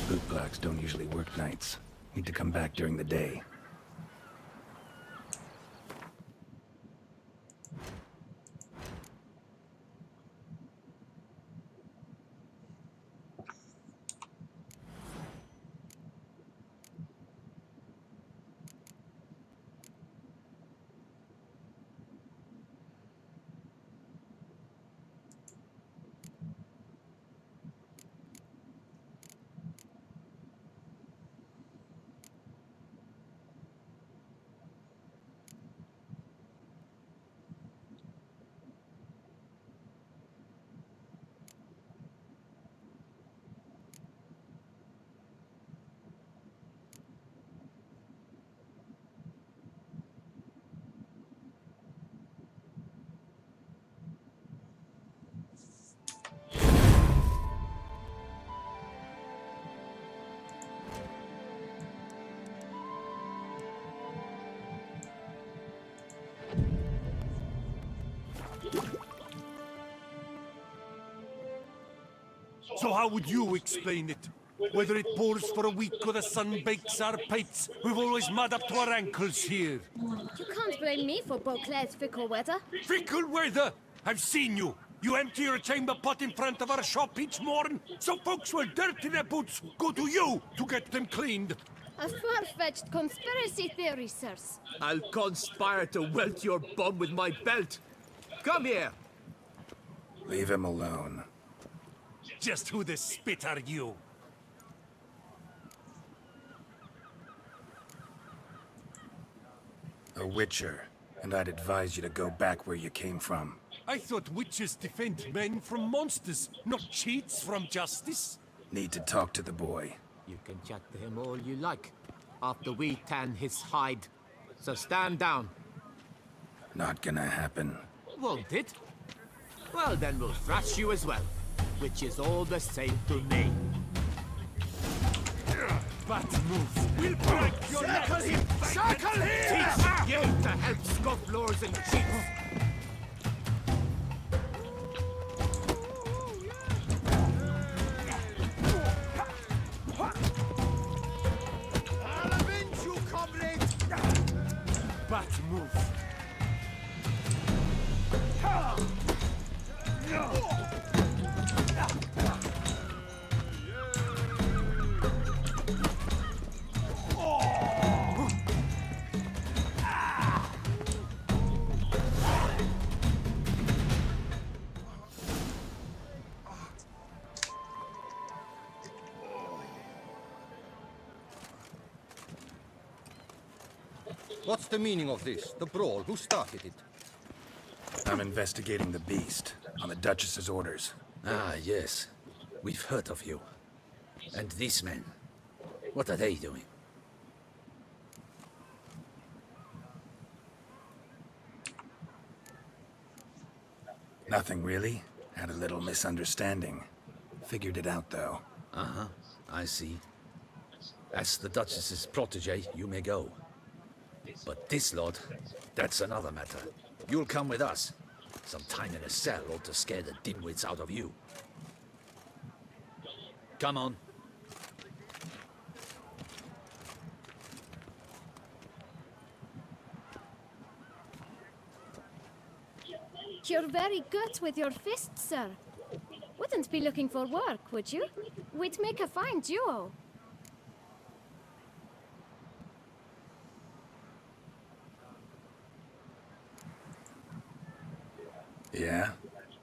Bootblocks don't usually work nights. Need to come back during the day. So how would you explain it? Whether it pours for a week or the sun bakes our pipes, we've always mud up to our ankles here. You can't blame me for Beauclair's fickle weather. Fickle weather! I've seen you! You empty your chamber pot in front of our shop each morn, so folks will dirty their boots, go to you to get them cleaned. A far-fetched conspiracy theory, sirs. I'll conspire to welt your bum with my belt. Come here! Leave him alone. Just who the spit are you? A witcher, and I'd advise you to go back where you came from. I thought witches defend men from monsters, not cheats from justice. Need to talk to the boy. You can chat to him all you like, after we tan his hide. So stand down. Not gonna happen. Won't it? Well, then we'll thrash you as well, which is all the same to me. Bad move. We'll break your Circle nuts. him! Circle him! Teach you to help scofflaws and cheats! I'll avenge you, comrade! Bad move. What's the meaning of this? The brawl? Who started it? I'm investigating the beast, on the Duchess's orders. Ah, yes. We've heard of you. And these men, what are they doing? Nothing really. Had a little misunderstanding. Figured it out, though. Uh-huh, I see. As the Duchess's protege, you may go. But this lot, that's another matter. You'll come with us. Some time in a cell ought to scare the dimwits out of you. Come on. You're very good with your fists, sir. Wouldn't be looking for work, would you? We'd make a fine duo. Yeah?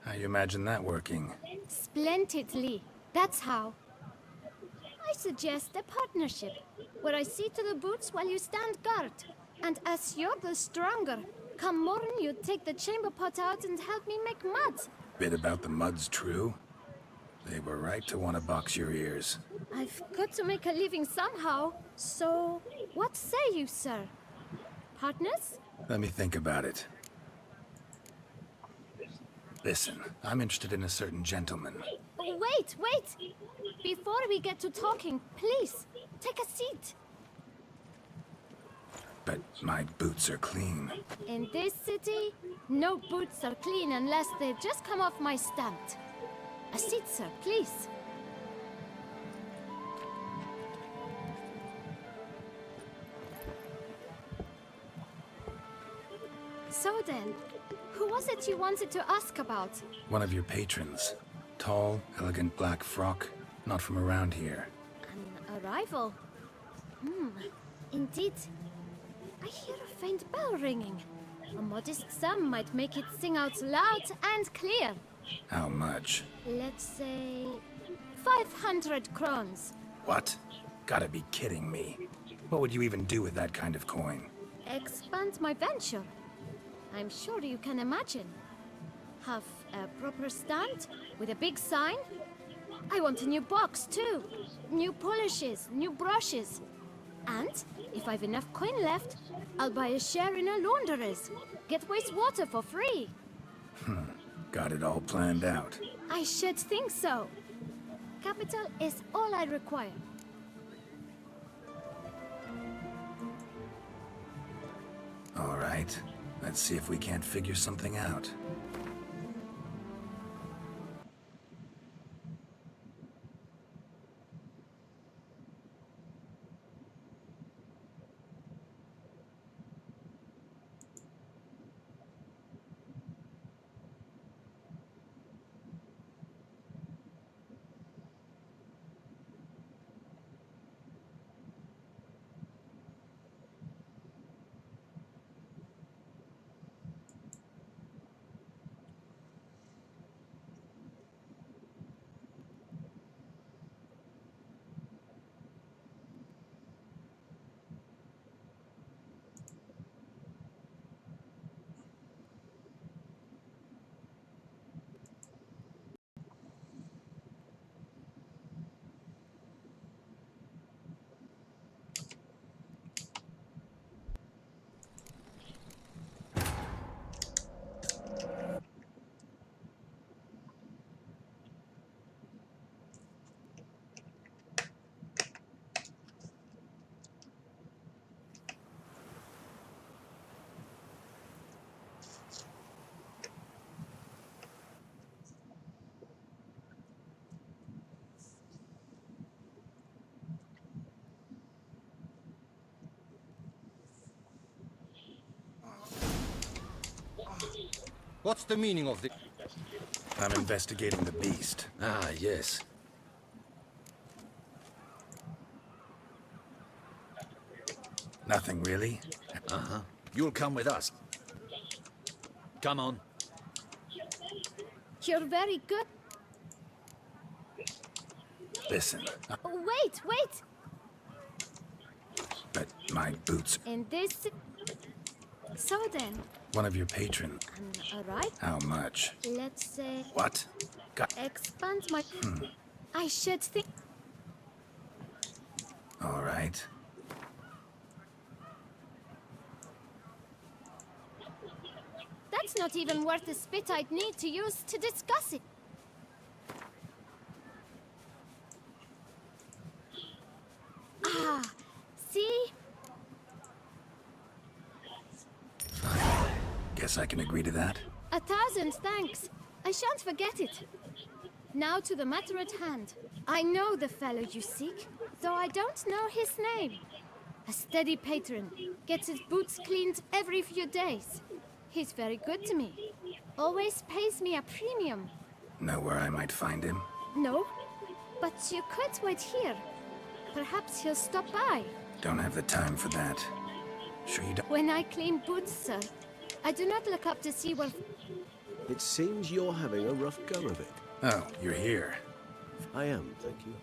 How you imagine that working? Splendidly. That's how. I suggest a partnership, where I see to the boots while you stand guard. And as you're the stronger, come morn you take the chamber pot out and help me make mud. Bit about the mud's true? They were right to want to box your ears. I've got to make a living somehow, so what say you, sir? Partners? Let me think about it. Listen, I'm interested in a certain gentleman. Oh, wait! Before we get to talking, please, take a seat. But my boots are clean. In this city, no boots are clean unless they just come off my stand. A seat, sir, please. So then, who was it you wanted to ask about? One of your patrons. Tall, elegant black frock. Not from around here. An arrival? Indeed. I hear a faint bell ringing. A modest sum might make it sing out loud and clear. How much? Let's say 500 crowns. What? Gotta be kidding me. What would you even do with that kind of coin? Expand my venture. I'm sure you can imagine. Have a proper stand with a big sign. I want a new box too. New polishes, new brushes. And if I've enough coin left, I'll buy a share in a laundress. Get wastewater for free. Got it all planned out. I should think so. Capital is all I require. All right. Let's see if we can't figure something out. What's the meaning of this? I'm investigating the beast. Ah, yes. Nothing really. Uh-huh. You'll come with us. Come on. You're very good. Listen, Wait, wait! but my boots. In this... So then, One of your patrons. alright? How much? Let's say... What? Got. Expand my... I should think... All right. That's not even worth the spit I'd need to use to discuss it. Ah, see? Guess I can agree to that. 1,000 thanks. I shan't forget it. Now to the matter at hand. I know the fellow you seek, though I don't know his name. A steady patron, gets his boots cleaned every few days. He's very good to me. Always pays me a premium. Know where I might find him? No, but you could wait here. Perhaps he'll stop by. Don't have the time for that. Sure you don't. When I clean boots, sir, I do not look up to see what... It seems you're having a rough go of it. Oh, you're here. I am, thank you.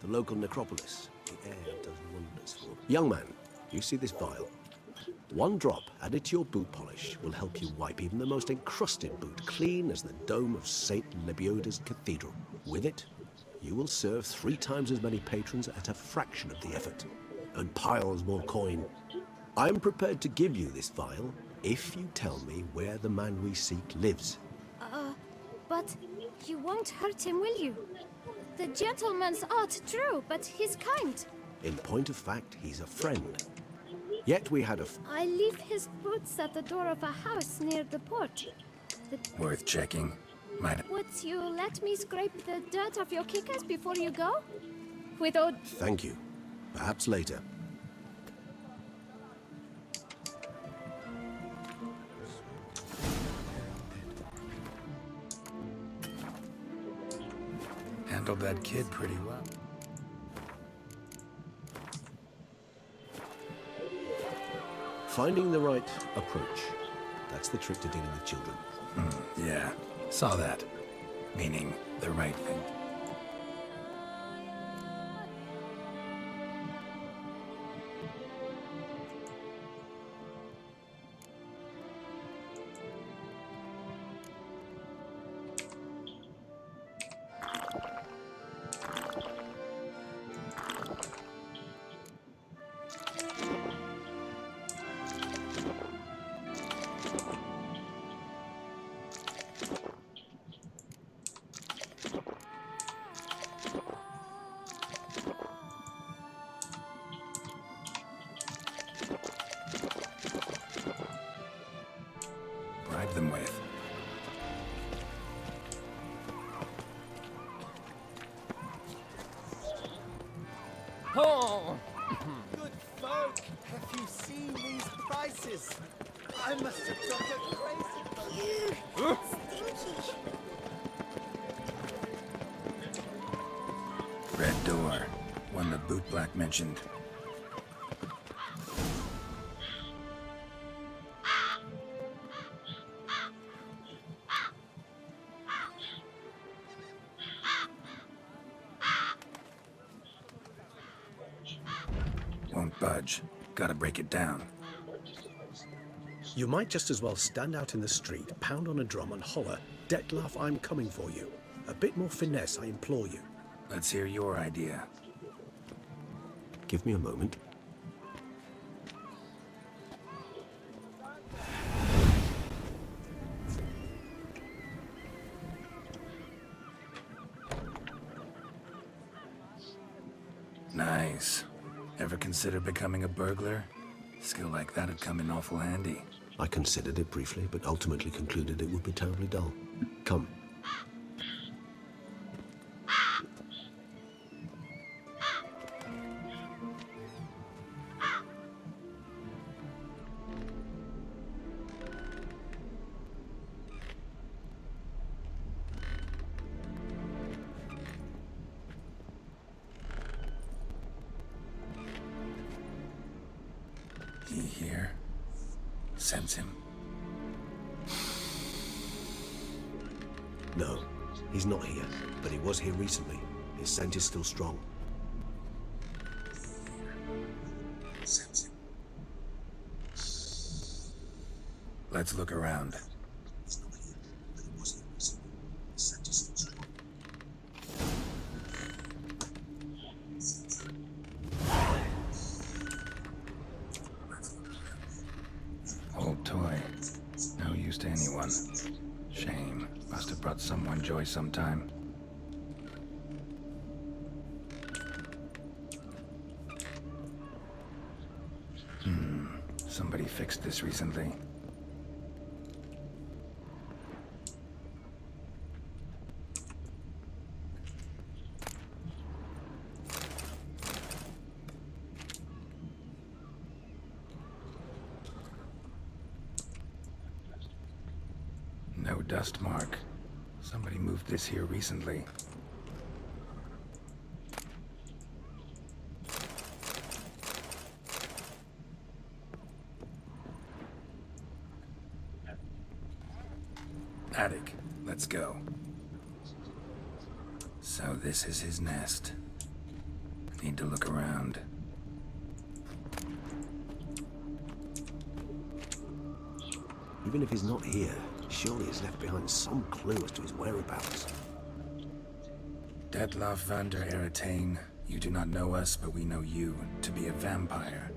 The local necropolis. The air does wonders for... Young man, you see this vial? One drop added to your boot polish will help you wipe even the most encrusted boot clean as the dome of St. Lebioda's cathedral. With it, you will serve 3 times as many patrons at a fraction of the effort, and piles more coin. I'm prepared to give you this vial if you tell me where the man we seek lives. But you won't hurt him, will you? The gentleman's art, true, but he's kind. In point of fact, he's a friend. Yet we had a... I leave his boots at the door of a house near the port. Worth checking. Might Would you let me scrape the dirt off your kickers before you go? Without... Thank you. Perhaps later. handled that kid pretty well. Finding the right approach. That's the trick to dealing with children. Yeah, saw that. Meaning the right thing. Bribe them with. Oh! Good folk, have you seen these prices? I must have drunk a crazy Stinky. Red door. One the boot black mentioned. Won't budge. Gotta break it down. You might just as well stand out in the street, pound on a drum and holler, "Detlef, I'm coming for you." A bit more finesse, I implore you. Let's hear your idea. Give me a moment. Nice. Ever consider becoming a burglar? Skill like that'd come in awful handy. I considered it briefly, but ultimately concluded it would be terribly dull. Come. He here? Sense him. No, he's not here, but he was here recently. His scent is still strong. Sense him. Let's look around. He's not here, but he was here recently. His scent is still strong. Old toy. No use to anyone. Shame. Must have brought someone joy sometime. Somebody fixed this recently. No dust mark. Somebody moved this here recently. Attic. Let's go. So this is his nest. Need to look around. Even if he's not here, surely he's left behind some clue as to his whereabouts. Detlef van der Eretain, you do not know us, but we know you to be a vampire.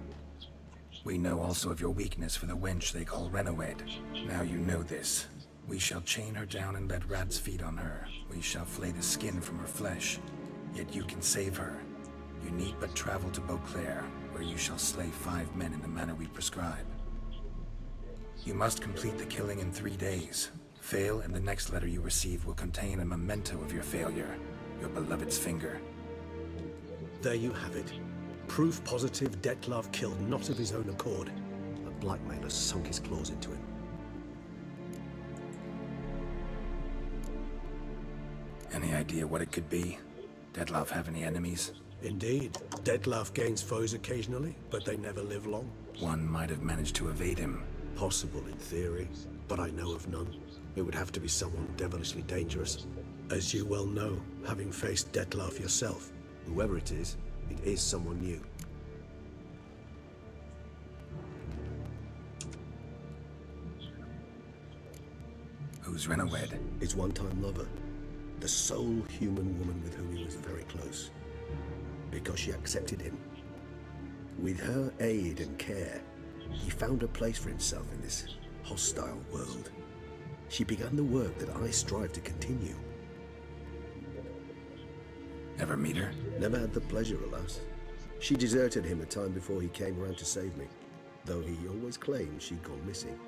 We know also of your weakness for the wench they call Renowed. Now you know this. We shall chain her down and let rats feed on her. We shall flay the skin from her flesh. Yet you can save her. You need but travel to Beauclair, where you shall slay 5 men in the manner we prescribe. You must complete the killing in 3 days. Fail, and the next letter you receive will contain a memento of your failure. Your beloved's finger. There you have it. Proof positive Dettlaff killed not of his own accord. A blackmailer sunk his claws into him. Any idea what it could be? Dettlaff have any enemies? Indeed. Dettlaff gains foes occasionally, but they never live long. One might have managed to evade him. Possible in theory, but I know of none. It would have to be someone devilishly dangerous. As you well know, having faced Dettlaff yourself, whoever it is someone new. Who's Renowed? His one-time lover. The sole human woman with whom he was very close. Because she accepted him. With her aid and care, he found a place for himself in this hostile world. She began the work that I strive to continue. Ever meet her? Never had the pleasure, alas. She deserted him a time before he came around to save me, though he always claimed she'd gone missing.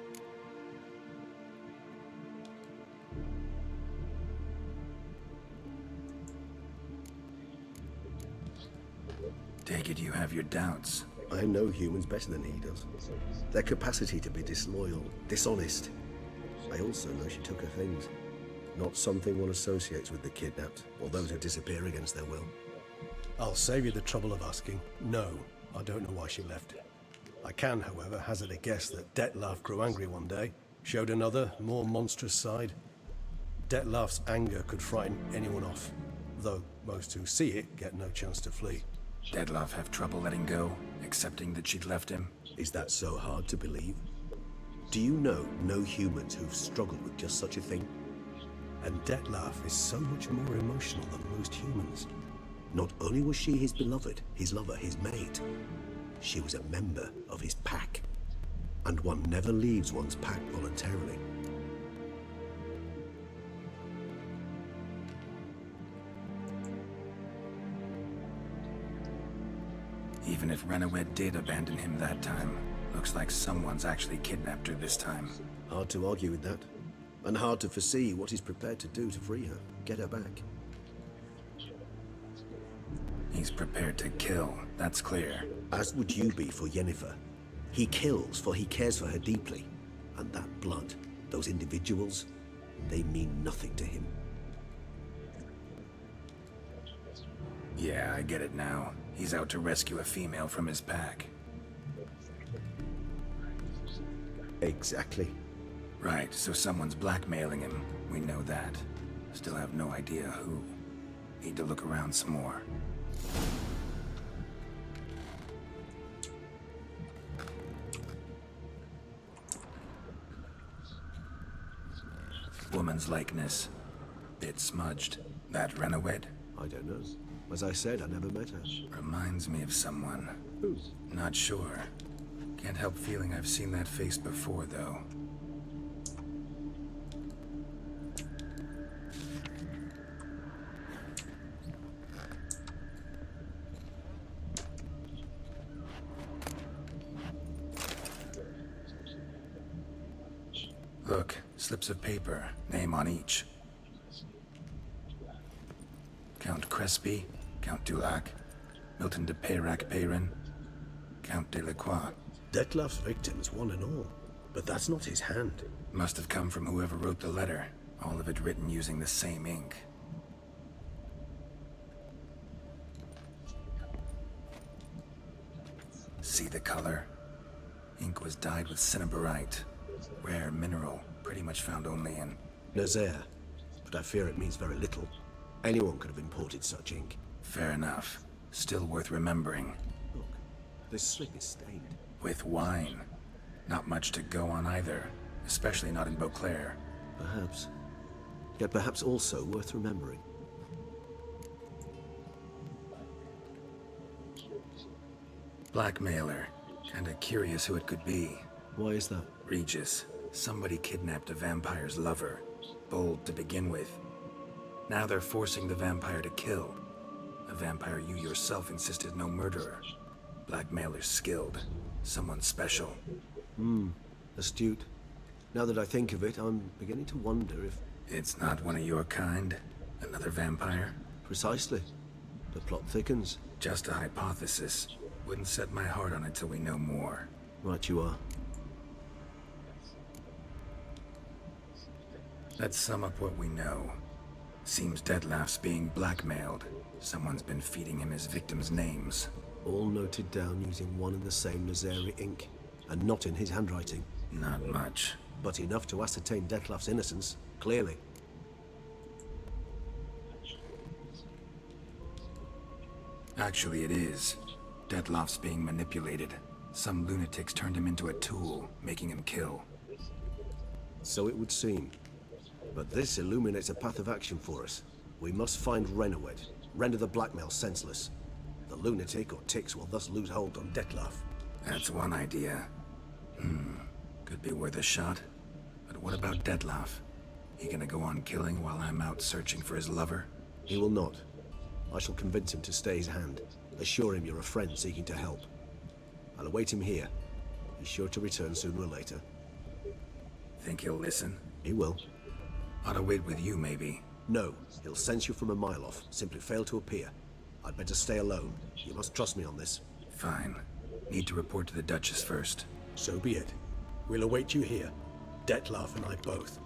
Take it you have your doubts. I know humans better than he does. Their capacity to be disloyal, dishonest. I also know she took her things. Not something one associates with the kidnapped, or those who disappear against their will. I'll save you the trouble of asking. No, I don't know why she left. I can, however, hazard a guess that Dettlaff grew angry one day, showed another, more monstrous side. Dettlaff's anger could frighten anyone off, though most who see it get no chance to flee. Dettlaff have trouble letting go, accepting that she'd left him? Is that so hard to believe? Do you know no humans who've struggled with just such a thing? And Dettlaff is so much more emotional than most humans. Not only was she his beloved, his lover, his mate, she was a member of his pack. And one never leaves one's pack voluntarily. Even if Renowed did abandon him that time, looks like someone's actually kidnapped her this time. Hard to argue with that. And hard to foresee what he's prepared to do to free her, get her back. He's prepared to kill, that's clear. As would you be for Yennefer. He kills for he cares for her deeply. And that blood, those individuals, they mean nothing to him. Yeah, I get it now. He's out to rescue a female from his pack. Exactly. Right, so someone's blackmailing him. We know that. Still have no idea who. Need to look around some more. Woman's likeness. Bit smudged. That Renowed? I don't know. As I said, I never met her. Reminds me of someone. Who? Not sure. Can't help feeling I've seen that face before, though. Look, slips of paper, name on each. Count Crespi, Count Dulac, Milton de Peyrac-Peyrin, Count de Lacroix. Dettlaff's victims, one and all. But that's not his hand. Must have come from whoever wrote the letter. All of it written using the same ink. See the color? Ink was dyed with cinnabarite. Rare mineral, pretty much found only in... Nazaire. But I fear it means very little. Anyone could have imported such ink. Fair enough. Still worth remembering. Look, this slip is stained. With wine. Not much to go on either. Especially not in Beauclair. Perhaps. Yet perhaps also worth remembering. Blackmailer. Kinda curious who it could be. Why is that? Regis. Somebody kidnapped a vampire's lover. Bold to begin with. Now they're forcing the vampire to kill. A vampire you yourself insisted no murderer. Blackmailer's skilled. Someone special. Astute. Now that I think of it, I'm beginning to wonder if... It's not one of your kind? Another vampire? Precisely. The plot thickens. Just a hypothesis. Wouldn't set my heart on it till we know more. Right you are. Let's sum up what we know. Seems Detlef's being blackmailed. Someone's been feeding him his victims' names. All noted down using one and the same Nazari ink, and not in his handwriting. Not much. But enough to ascertain Detlef's innocence, clearly. Actually, it is. Detlef's being manipulated. Some lunatics turned him into a tool, making him kill. So it would seem. But this illuminates a path of action for us. We must find Renowed, render the blackmail senseless. The lunatic or ticks will thus lose hold on Detlef. That's one idea. Could be worth a shot. But what about Detlef? He gonna go on killing while I'm out searching for his lover? He will not. I shall convince him to stay his hand. Assure him you're a friend seeking to help. I'll await him here. He's sure to return sooner or later. Think he'll listen? He will. Ought to wait with you, maybe. No, he'll sense you from a mile off. Simply fail to appear. I'd better stay alone. You must trust me on this. Fine. Need to report to the Duchess first. So be it. We'll await you here. Detlef and I both.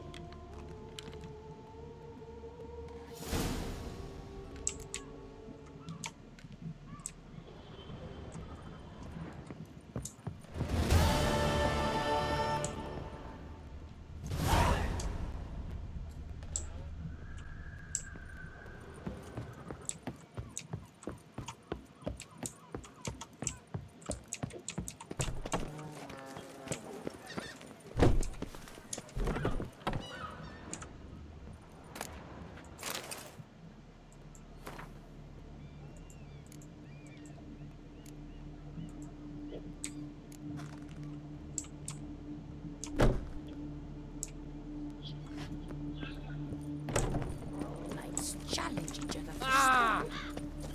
Let's challenge each other.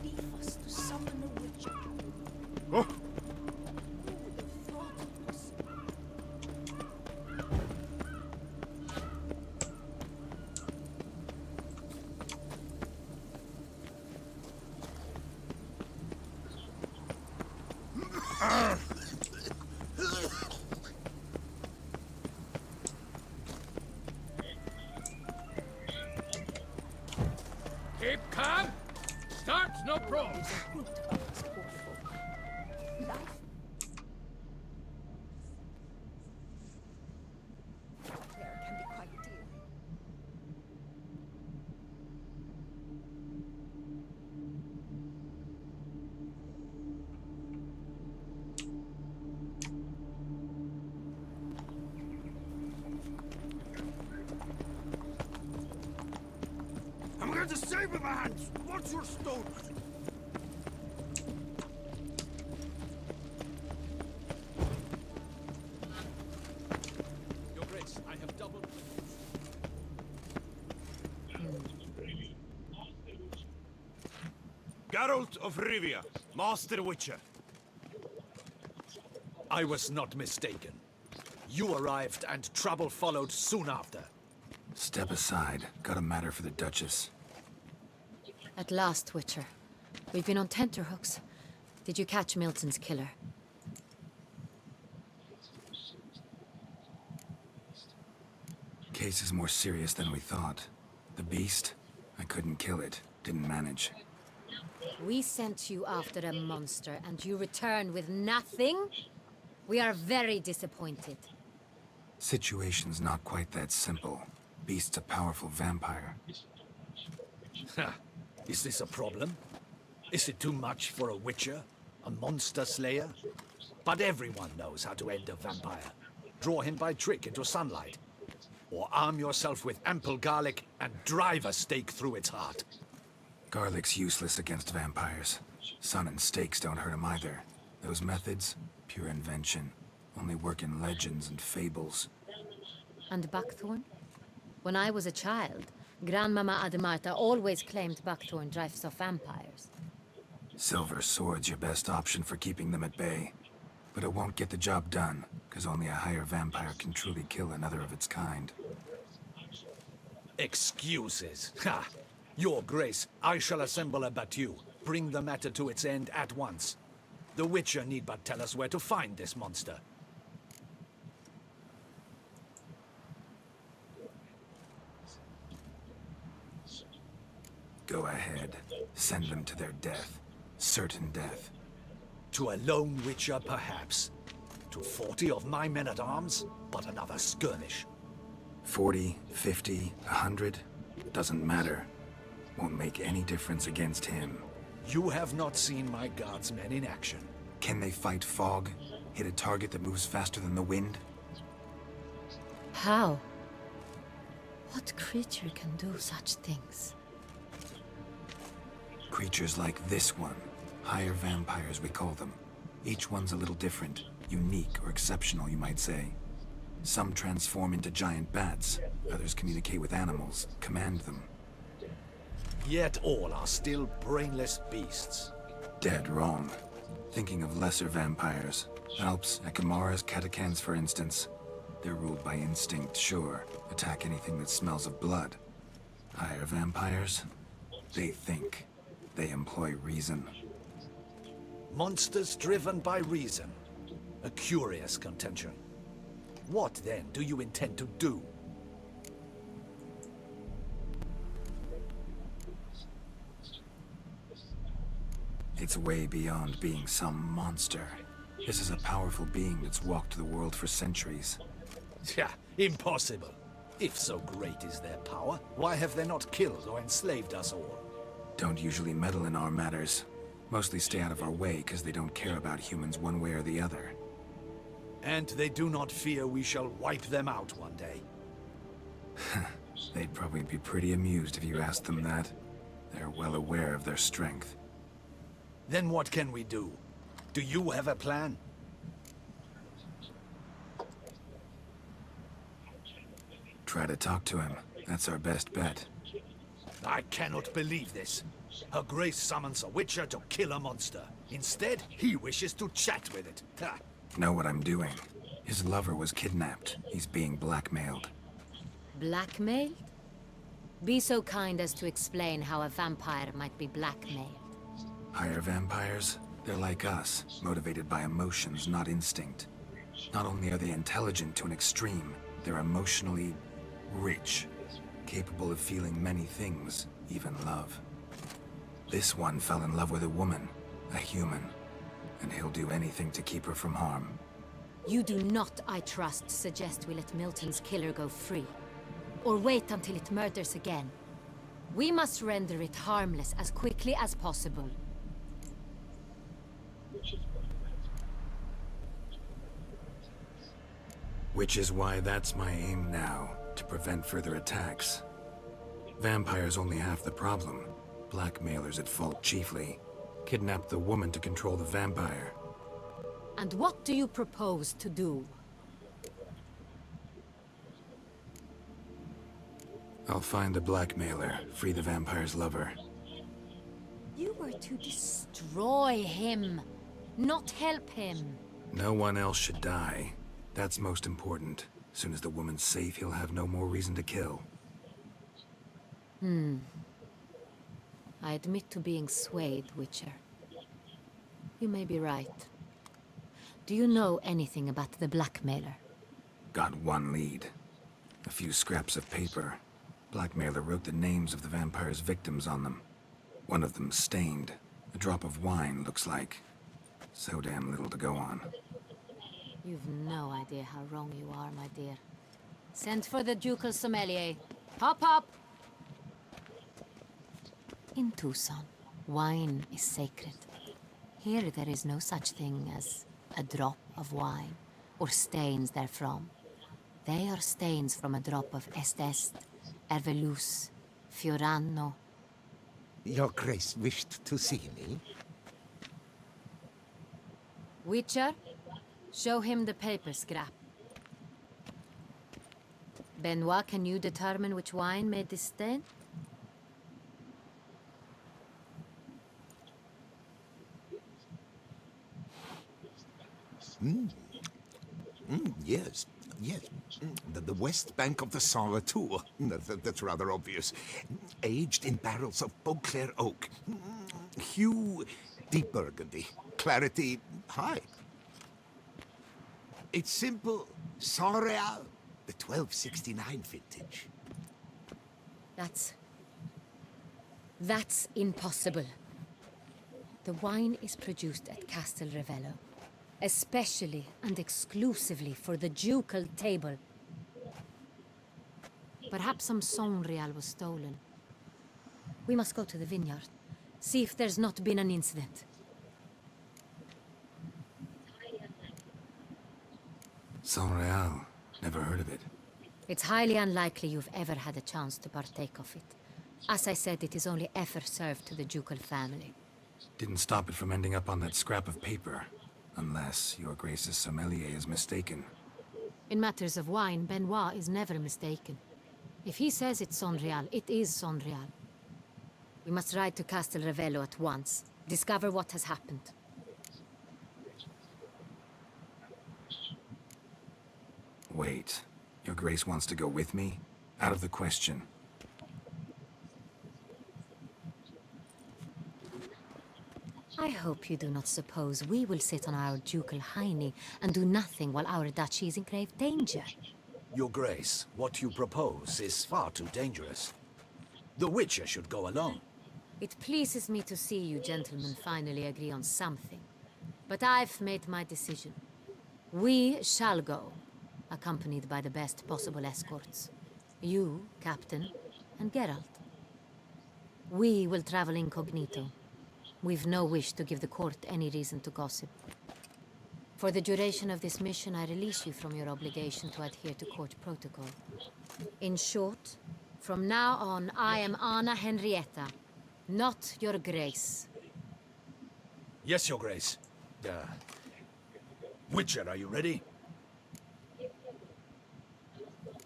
Leave us to summon a witcher. Oh. Keep calm. Start no probes. Root of this awful. Life there can be quite dear. I'm going to save with my hands. What's your stones? Your Grace, I have doubled... Geralt of Rivia, Master Witcher. I was not mistaken. You arrived and trouble followed soon after. Step aside. Got a matter for the Duchess. At last, Witcher. We've been on tenterhooks. Did you catch Milton's killer? Case is more serious than we thought. The beast? I couldn't kill it. Didn't manage. We sent you after a monster, and you return with nothing? We are very disappointed. Situation's not quite that simple. Beast's a powerful vampire. Ha! Is this a problem? Is it too much for a witcher? A monster slayer? But everyone knows how to end a vampire. Draw him by trick into sunlight. Or arm yourself with ample garlic and drive a stake through its heart. Garlic's useless against vampires. Sun and stakes don't hurt him either. Those methods, pure invention. Only work in legends and fables. And buckthorn? When I was a child, Grandmama Ademarta always claimed buckthorn drives off vampires. Silver sword's your best option for keeping them at bay. but it won't get the job done, because only a higher vampire can truly kill another of its kind. Excuses. Ha! Your Grace, I shall assemble a battue. Bring the matter to its end at once. The Witcher need but tell us where to find this monster. Go ahead. Send them to their death. Certain death. To a lone Witcher, perhaps. To 40 of my men-at-arms, but another skirmish. 40, 50, 100, doesn't matter. Won't make any difference against him. You have not seen my guardsmen in action. Can they fight fog? Hit a target that moves faster than the wind? How? What creature can do such things? Creatures like this one. Higher vampires, we call them. Each one's a little different. Unique or exceptional, you might say. Some transform into giant bats. Others communicate with animals, command them. Yet all are still brainless beasts. Dead wrong. Thinking of lesser vampires. Alps, Ekamaras, Catacans, for instance. They're ruled by instinct, sure. Attack anything that smells of blood. Higher vampires? They think. They employ reason. Monsters driven by reason. A curious contention. What, then, do you intend to do? It's way beyond being some monster. This is a powerful being that's walked the world for centuries. Yeah, impossible. If so great is their power, why have they not killed or enslaved us all? Don't usually meddle in our matters. Mostly stay out of our way because they don't care about humans one way or the other. And they do not fear we shall wipe them out one day. They'd probably be pretty amused if you asked them that. They're well aware of their strength. Then what can we do? Do you have a plan? Try to talk to him. That's our best bet. I cannot believe this. Her Grace summons a Witcher to kill a monster. Instead, he wishes to chat with it. Ha! Know what I'm doing. His lover was kidnapped. He's being blackmailed. Blackmailed? Be so kind as to explain how a vampire might be blackmailed. Higher vampires? They're like us, motivated by emotions, not instinct. Not only are they intelligent to an extreme, they're emotionally rich, capable of feeling many things, even love. This one fell in love with a woman, a human, and he'll do anything to keep her from harm. You do not, I trust, suggest we let Milton's killer go free. Or wait until it murders again. We must render it harmless as quickly as possible. Which is why that's my aim now, to prevent further attacks. Vampires only half the problem. Blackmailers at fault chiefly. Kidnapped the woman to control the vampire. And what do you propose to do? I'll find the blackmailer, free the vampire's lover. You were to destroy him, not help him. No one else should die. That's most important. As soon as the woman's safe, he'll have no more reason to kill. I admit to being swayed, Witcher. You may be right. Do you know anything about the blackmailer? Got one lead. A few scraps of paper. Blackmailer wrote the names of the vampire's victims on them. One of them stained. A drop of wine, looks like. So damn little to go on. You've no idea how wrong you are, my dear. Send for the ducal sommelier. Hop, hop! In Tucson, wine is sacred. Here there is no such thing as a drop of wine, or stains therefrom. They are stains from a drop of Est, Ervelus, Fiorano. Your Grace wished to see me? Witcher, show him the paper scrap. Benoit, can you determine which wine made this stain? Yes, yes. The west bank of the Sara too. That's rather obvious. Aged in barrels of Beauclair oak. Hue, deep burgundy. Clarity, high. It's simple. Saint-Réal, the 1269 vintage. That's impossible. The wine is produced at Castel Ravello, especially and exclusively for the ducal table. Perhaps some Saint-Réal was stolen. We must go to the vineyard, see if there's not been an incident. Saint-Réal. Never heard of it. It's highly unlikely you've ever had a chance to partake of it. As I said, it is only ever served to the ducal family. Didn't stop it from ending up on that scrap of paper. Unless your Grace's sommelier is mistaken. In matters of wine, Benoit is never mistaken. If he says it's Saint-Réal, it is Saint-Réal. We must ride to Castel Ravello at once. Discover what has happened. Wait. Your Grace wants to go with me? Out of the question. I hope you do not suppose we will sit on our ducal hiney and do nothing while our duchy is in grave danger. Your Grace, what you propose is far too dangerous. The Witcher should go alone. It pleases me to see you gentlemen finally agree on something. But I've made my decision. We shall go, accompanied by the best possible escorts. You, Captain, and Geralt. We will travel incognito. We've no wish to give the court any reason to gossip. For the duration of this mission, I release you from your obligation to adhere to court protocol. In short, from now on, I am Anna Henrietta, not your Grace. Yes, Your Grace. Witcher, are you ready?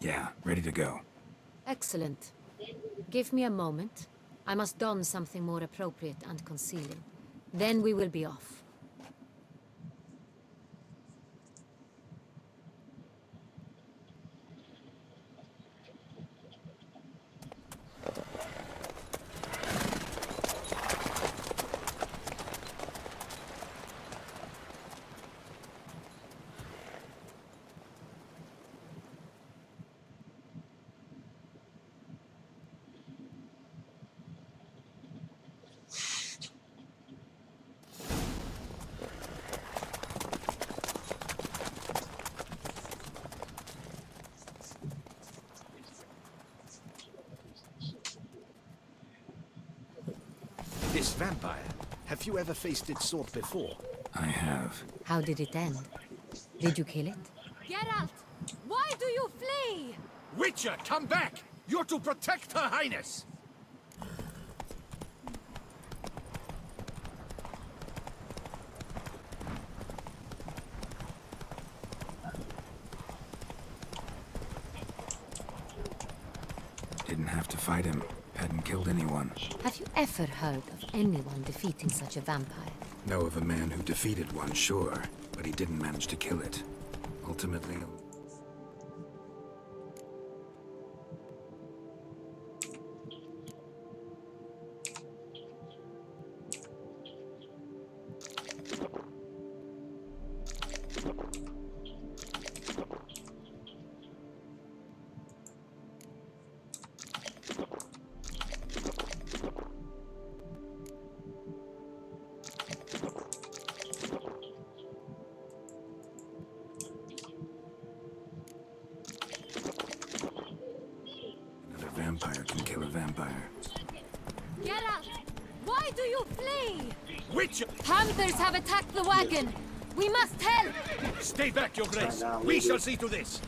Yeah, ready to go. Excellent. Give me a moment. I must don something more appropriate and concealing. Then we will be off. This vampire, have you ever faced its sort before? I have. How did it end? Did you kill it? Geralt! Why do you flee? Witcher, come back! You're to protect Her Highness! Didn't have to fight him. Hadn't killed anyone. Have you ever heard of anyone defeating such a vampire? Know of a man who defeated one, sure, but he didn't manage to kill it. Ultimately... Another vampire can kill a vampire. Geralt! Why do you flee? Witcher! Panthers have attacked the wagon! We must help! Stay back, Your Grace! We shall see to this!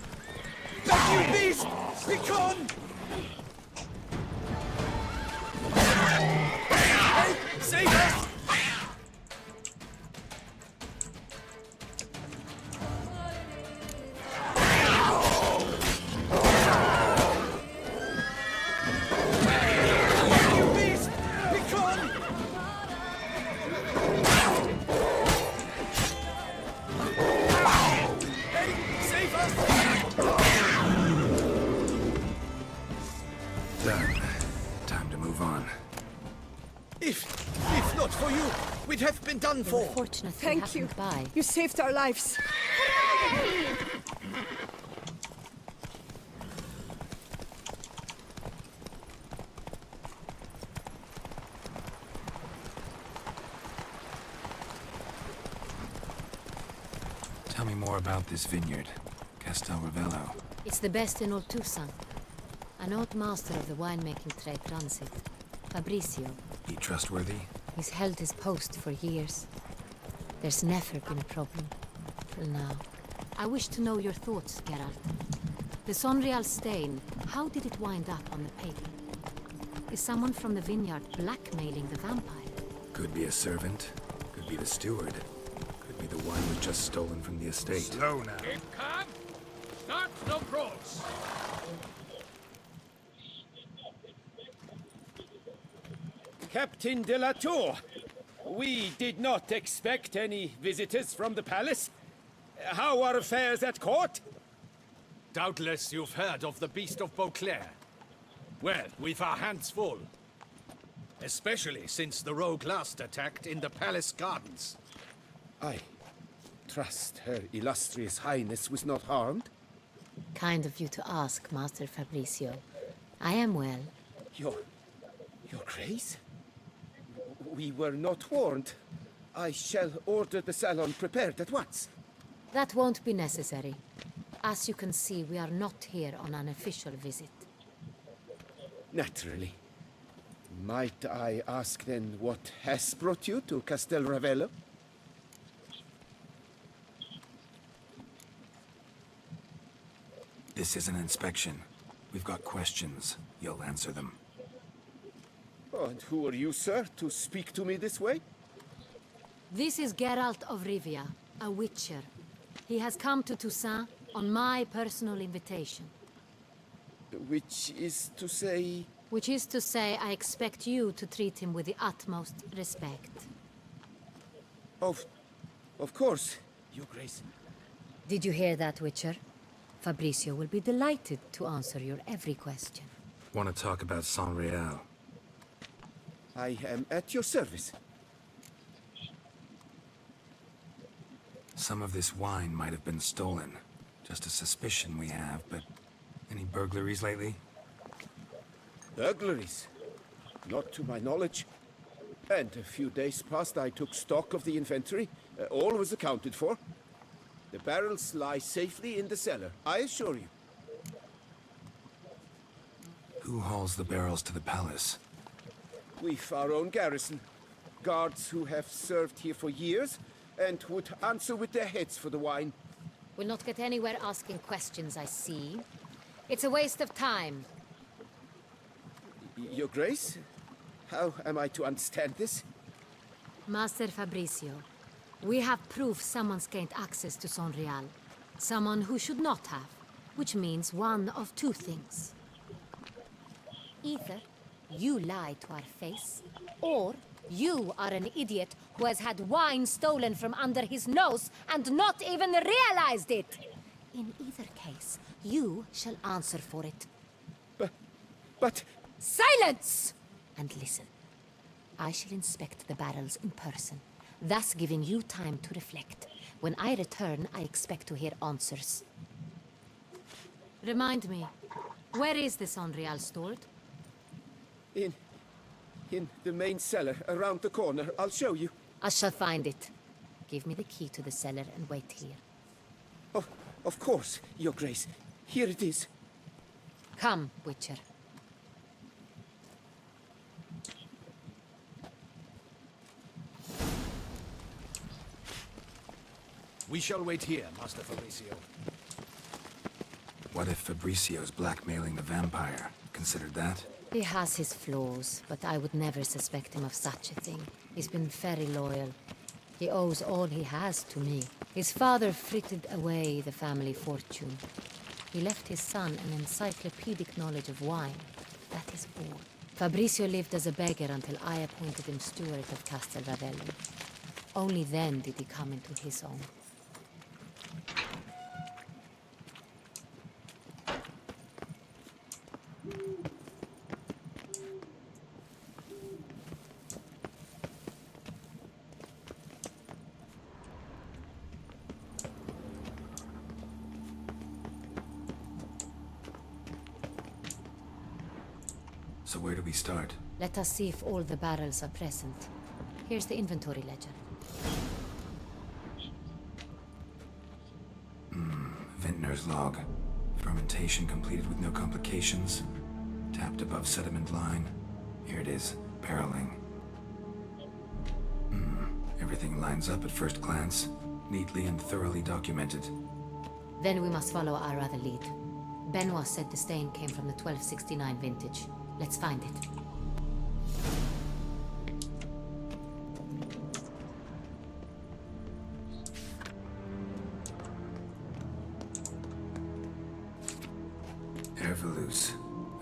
You beast! Begone! Save us! You beast! Begone! Done. Time to move on. If not for you, we'd have been done They were for. fortunate they Thank you. happened by. You saved our lives. Tell me more about this vineyard, Castel Ravello. It's the best in all Tucson. An old master of the winemaking trade runs it, Fabricio. He trustworthy? He's held his post for years. There's never been a problem, till now. I wish to know your thoughts, Geralt. The Sonreal stain, how did it wind up on the paper? Is someone from the vineyard blackmailing the vampire? Could be a servant, could be the steward, could be the one who was just stolen from the estate. Slow now. Keep calm. Start no brawls. Captain de la Tour, we did not expect any visitors from the palace. How are affairs at court? Doubtless you've heard of the Beast of Beauclair. Well, we've our hands full. Especially since the rogue last attacked in the palace gardens. I trust Her Illustrious Highness was not harmed. Kind of you to ask, Master Fabricio. I am well. Your Grace? We were not warned. I shall order the salon prepared at once. That won't be necessary. As you can see, we are not here on an official visit. Naturally. Might I ask then what has brought you to Castel Ravello? This is an inspection. We've got questions. You'll answer them. Oh, and who are you, sir, to speak to me this way? This is Geralt of Rivia, a witcher. He has come to Toussaint on my personal invitation. Which is to say... Which is to say, I expect you to treat him with the utmost respect. Of course, Your Grace. Did you hear that, Witcher? Fabricio will be delighted to answer your every question. Want to talk about Sonreal? I am at your service. Some of this wine might have been stolen. Just a suspicion we have, but any burglaries lately? Burglaries? Not to my knowledge. And a few days past I took stock of the inventory. All was accounted for. The barrels lie safely in the cellar, I assure you. Who hauls the barrels to the palace? We've our own garrison. Guards who have served here for years and would answer with their heads for the wine. We'll not get anywhere asking questions, I see. It's a waste of time. Your Grace? How am I to understand this? Master Fabricio, we have proof someone's gained access to Sonreal. Someone who should not have, which means one of two things. Either you lie to our face, or you are an idiot who has had wine stolen from under his nose and not even realized it. In either case, you shall answer for it. But... Silence! And listen. I shall inspect the barrels in person, thus giving you time to reflect. When I return, I expect to hear answers. Remind me, where is the Sonreal stored? In the main cellar, around the corner. I'll show you. I shall find it. Give me the key to the cellar and wait here. Oh, of course, Your Grace. Here it is. Come, Witcher. We shall wait here, Master Fabricio. What if Fabricio's blackmailing the vampire? Considered that? He has his flaws, but I would never suspect him of such a thing. He's been very loyal. He owes all he has to me. His father frittered away the family fortune. He left his son an encyclopedic knowledge of wine. That is all. Fabricio lived as a beggar until I appointed him steward of Castel Ravello. Only then did he come into his own. So where do we start? Let us see if all the barrels are present. Here's the inventory ledger. Vintner's log. Fermentation completed with no complications. Tapped above sediment line. Here it is. Barreling. Everything lines up at first glance. Neatly and thoroughly documented. Then we must follow our other lead. Benoit said the stain came from the 1269 vintage. Let's find it. Herveloos.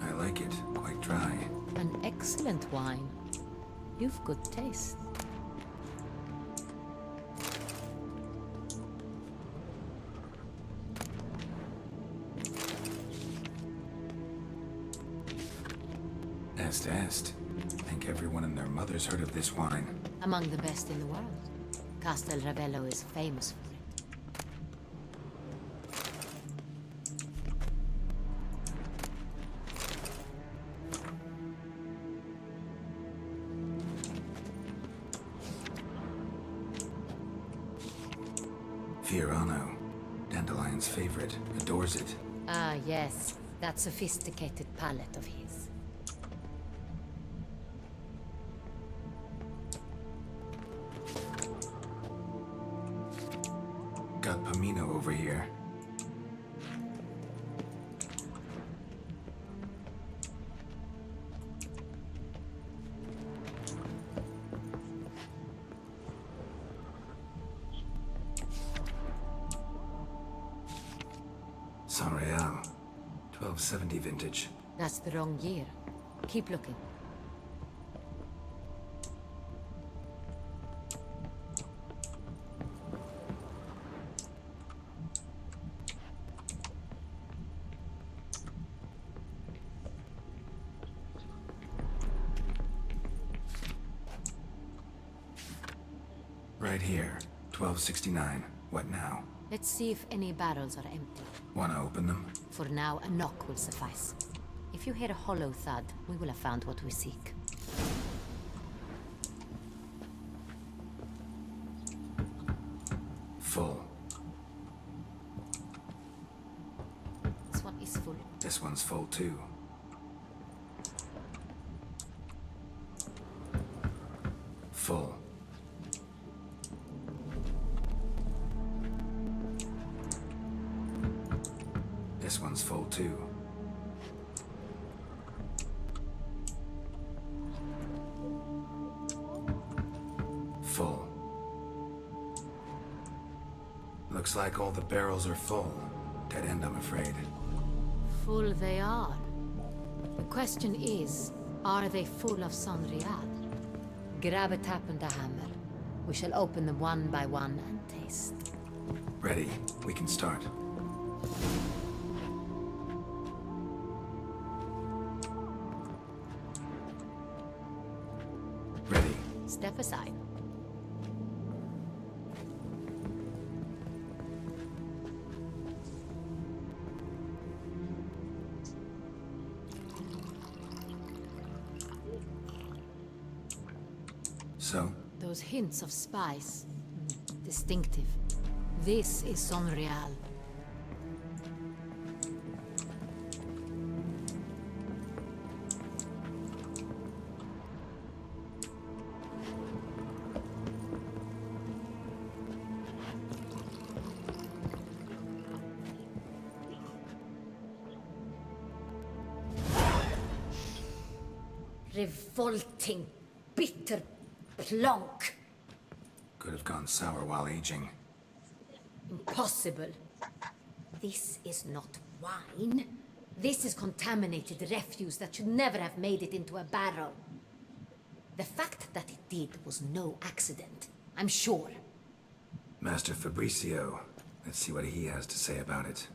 I like it. Quite dry. An excellent wine. You've good taste. Est. Think everyone and their mother's heard of this wine. Among the best in the world. Castel Ravello is famous for it. Fiorano. Dandelion's favorite. Adores it. Ah, yes. That sophisticated palate of his. Got Pomino over here. San Real. 1270 vintage. That's the wrong year. Keep looking. Right here. 1269. What now? Let's see if any barrels are empty. Wanna open them? For now, a knock will suffice. If you hear a hollow thud, we will have found what we seek. Full. This one is full. This one's full too. Full. This one's full too. Full. Looks like all the barrels are full. Dead end, I'm afraid. Full they are. The question is, are they full of San Real? Grab a tap and a hammer. We shall open them one by one and taste. Ready. We can start. Ready. Step aside. So? Those hints of spice. Distinctive. This is San Real. Revolting, bitter plonk. Could have gone sour while aging. Impossible. This is not wine. This is contaminated refuse that should never have made it into a barrel. The fact that it did was no accident, I'm sure. Master Fabricio. Let's see what he has to say about it.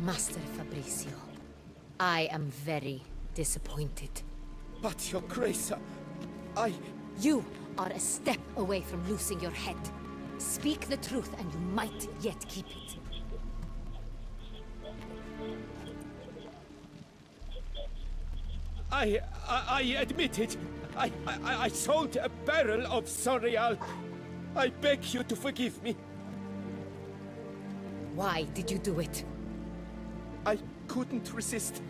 Master Fabricio, I am very disappointed. But, Your Grace, You are a step away from losing your head. Speak the truth and you might yet keep it. I admit it. I sold a barrel of Sonreal. I beg you to forgive me. Why did you do it? I couldn't resist.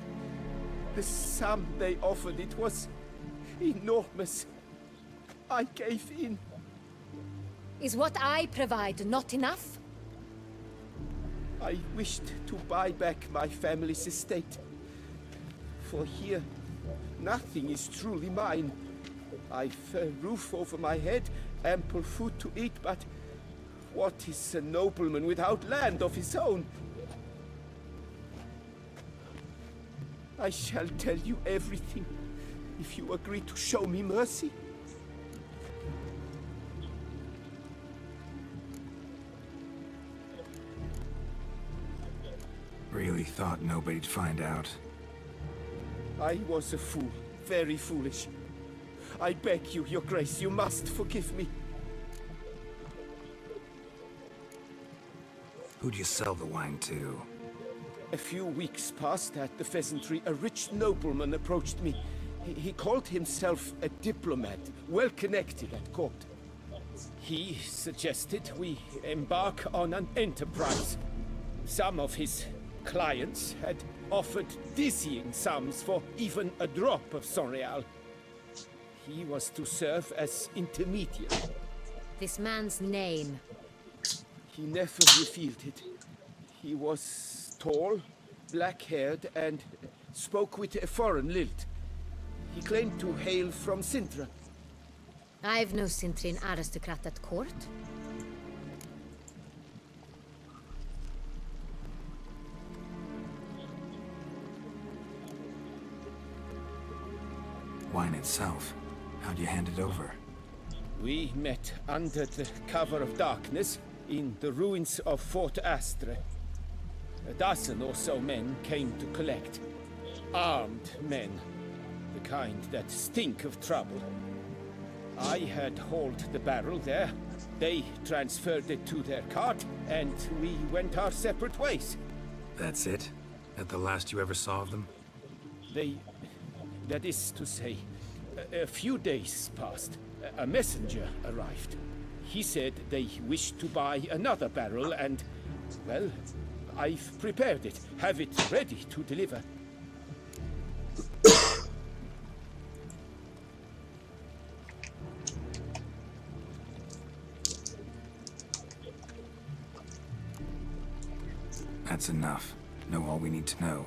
The sum they offered, it was enormous. I gave in. Is what I provide not enough? I wished to buy back my family's estate. For here, nothing is truly mine. I've a roof over my head, ample food to eat, but what is a nobleman without land of his own? I shall tell you everything, if you agree to show me mercy. Really thought nobody'd find out. I was a fool, very foolish. I beg you, your grace, you must forgive me. Who'd you sell the wine to? A few weeks past at the pheasantry, a rich nobleman approached me. He called himself a diplomat, well connected at court. He suggested we embark on an enterprise. Some of his clients had offered dizzying sums for even a drop of Sonreal. He was to serve as intermediate. This man's name. He never revealed it. He was tall, black-haired, and spoke with a foreign lilt. He claimed to hail from Sintra. I've no Cintrin aristocrat at court. Wine itself. How'd you hand it over? We met under the cover of darkness in the ruins of Fort Astre. A dozen or so men came to collect. Armed men. The kind that stink of trouble. I had hauled the barrel there. They transferred it to their cart, and we went our separate ways. That's it? That the last you ever saw of them? That is to say, a few days passed. A messenger arrived. He said they wished to buy another barrel and, well, I've prepared it. Have it ready to deliver. That's enough. Know all we need to know.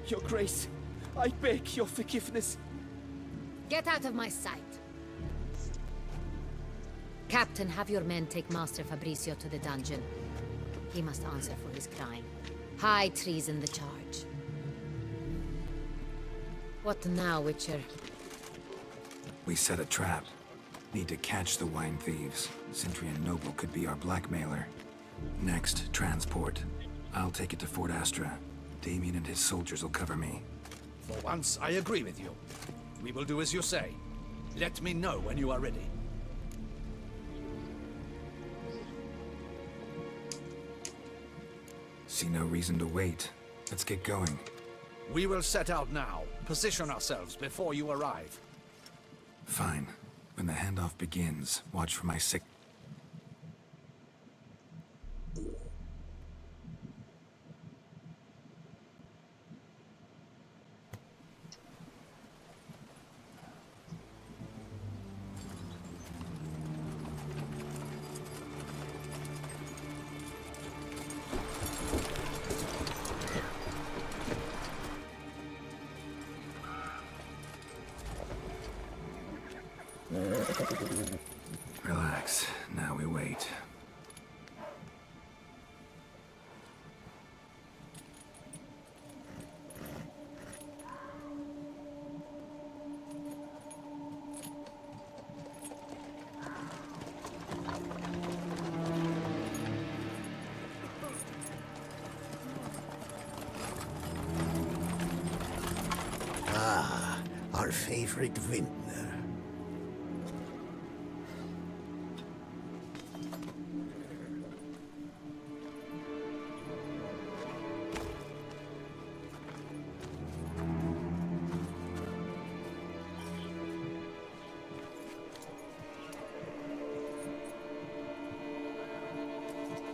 Your Grace, I beg your forgiveness. Get out of my sight. Captain, have your men take Master Fabrizio to the dungeon. He must answer for his crime. High treason the charge. What now, Witcher? We set a trap. Need to catch the wine thieves. Cintrian Noble could be our blackmailer. Next, transport. I'll take it to Fort Astra. Damien and his soldiers will cover me. For once, I agree with you. We will do as you say. Let me know when you are ready. See no reason to wait. Let's get going. We will set out now. Position ourselves before you arrive. Fine. When the handoff begins, watch for my sick... Relax. Now we wait. Ah, our favorite vintner.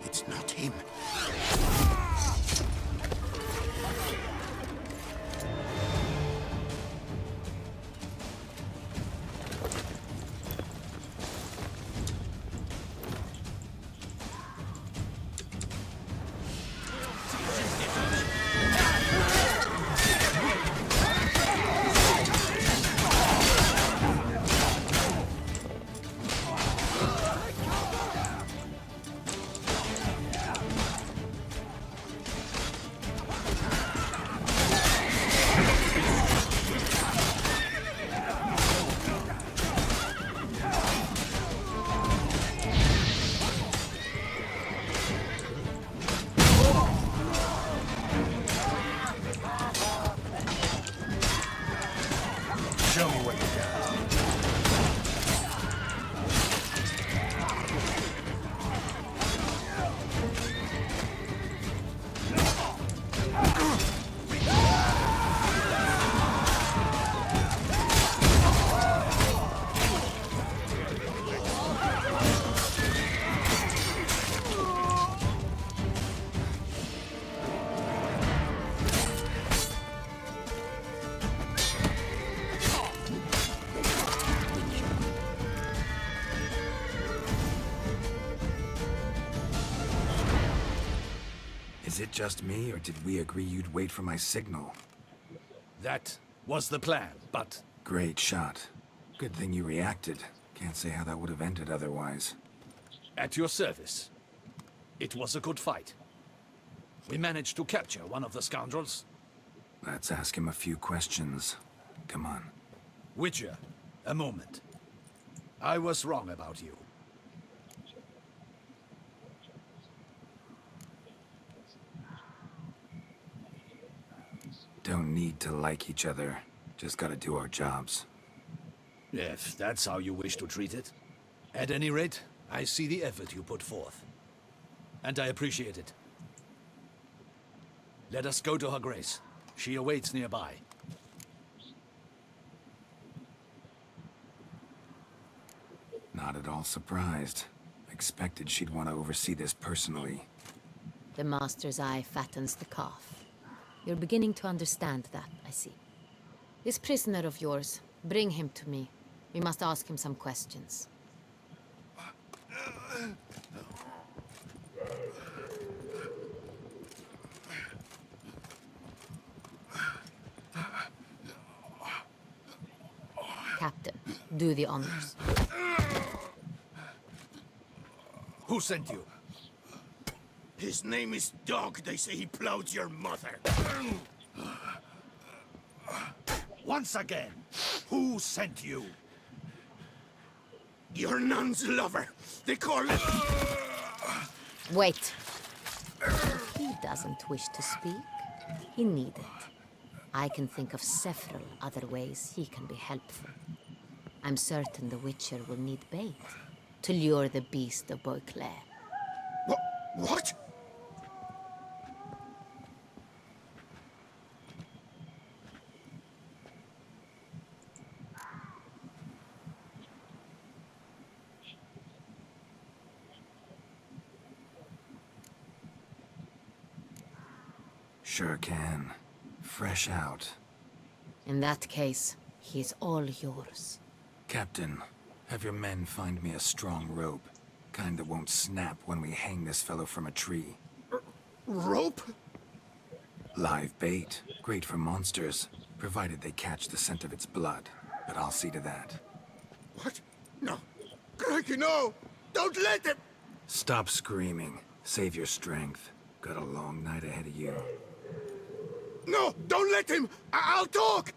It's not him. Show me what you got. Is it just me, or did we agree you'd wait for my signal? That was the plan, but Great shot. Good thing you reacted. Can't say how that would have ended otherwise. at your service. It was a good fight. We managed to capture one of the scoundrels. Let's ask him a few questions. Come on. Witcher, a moment. I was wrong about you. Don't need to like each other. Just gotta do our jobs. If that's how you wish to treat it. At any rate, I see the effort you put forth. And I appreciate it. Let us go to her grace. She awaits nearby. Not at all surprised. Expected she'd want to oversee this personally. The master's eye fattens the calf. You're beginning to understand that, I see. This prisoner of yours, bring him to me. We must ask him some questions. Captain, do the honors. Who sent you? His name is Dog. They say he plowed your mother. Once again, who sent you? Your nun's lover. They call it... Wait. If he doesn't wish to speak, he needn't. I can think of several other ways he can be helpful. I'm certain the Witcher will need bait to lure the beast of Beauclair. What? Sure can. Fresh out. In that case, he's all yours. Captain, have your men find me a strong rope. Kind that won't snap when we hang this fellow from a tree. Rope? Live bait. Great for monsters, provided they catch the scent of its blood. But I'll see to that. What? No. Crikey, no! Don't let him! Stop screaming. Save your strength. Got a long night ahead of you. No! Don't let him! I'll talk!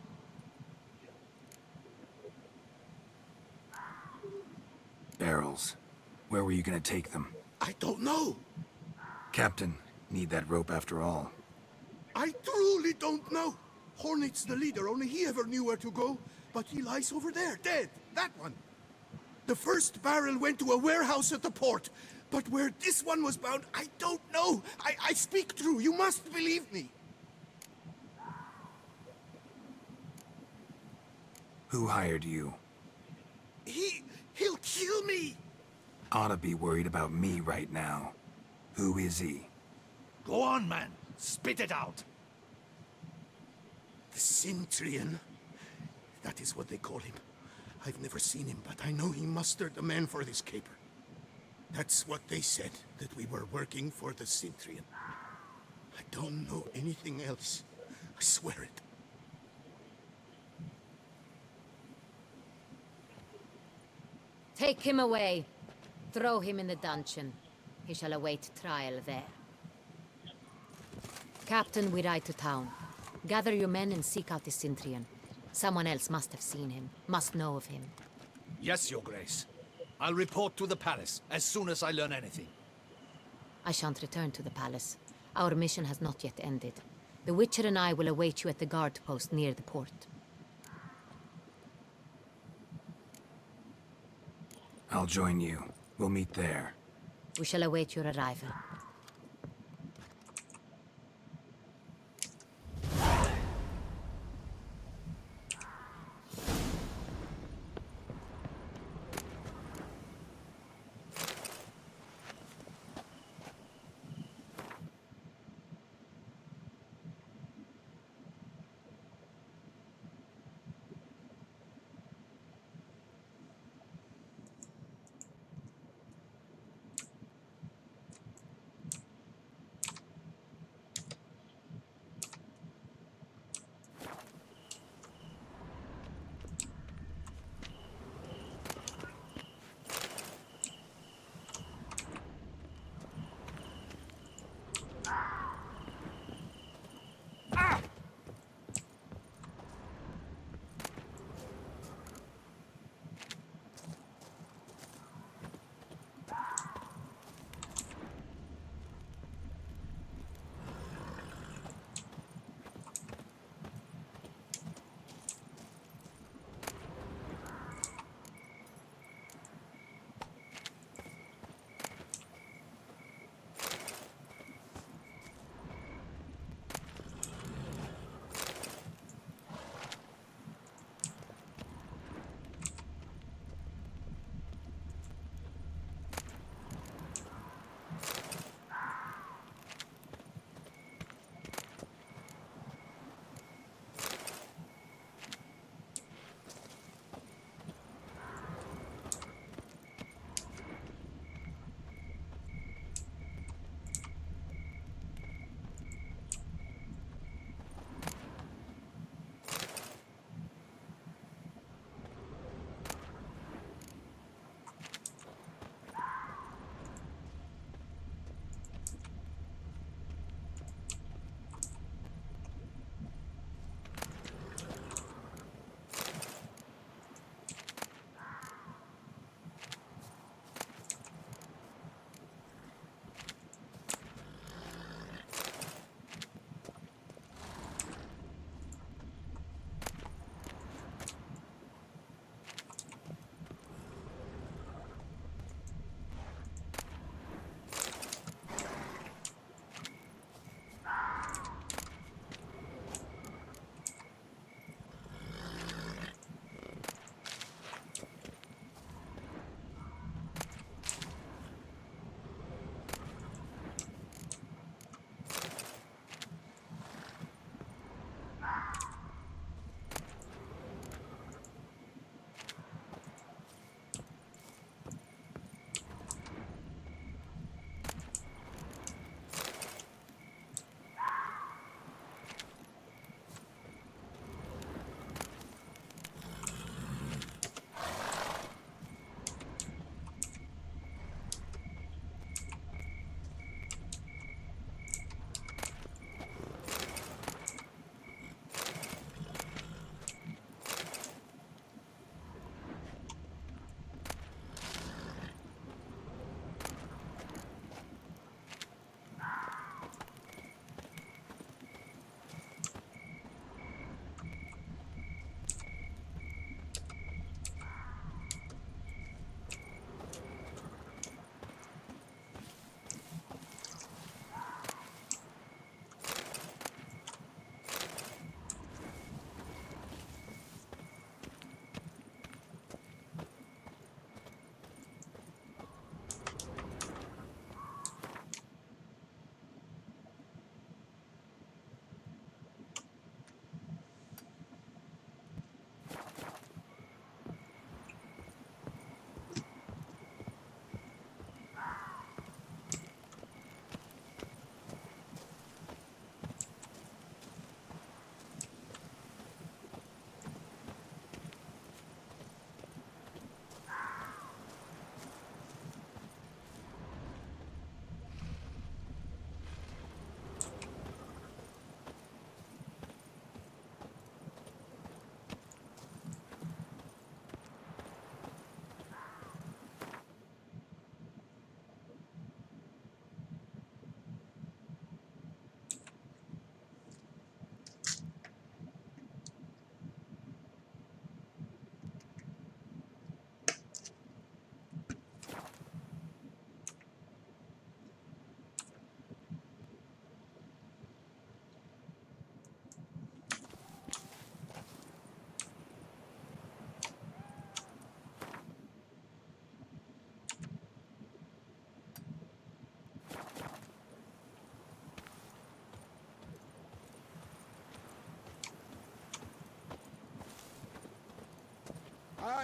Barrels. Where were you gonna take them? I don't know. Captain, need that rope after all. I truly don't know. Hornet's the leader, only he ever knew where to go. But he lies over there, dead. That one. The first barrel went to a warehouse at the port. But where this one was bound, I don't know. I speak true. You must believe me. Who hired you? He'll kill me. Oughta be worried about me right now. Who is he? Go on, man. Spit it out. The Centurion. That is what they call him. I've never seen him, but I know he mustered the men for this caper. That's what they said, that we were working for the Centurion. I don't know anything else. I swear it. Take him away. Throw him in the dungeon. He shall await trial there. Captain, we ride to town. Gather your men and seek out the Centurion. Someone else must have seen him, must know of him. Yes, Your Grace. I'll report to the palace as soon as I learn anything. I shan't return to the palace. Our mission has not yet ended. The Witcher and I will await you at the guard post near the port. I'll join you. We'll meet there. We shall await your arrival.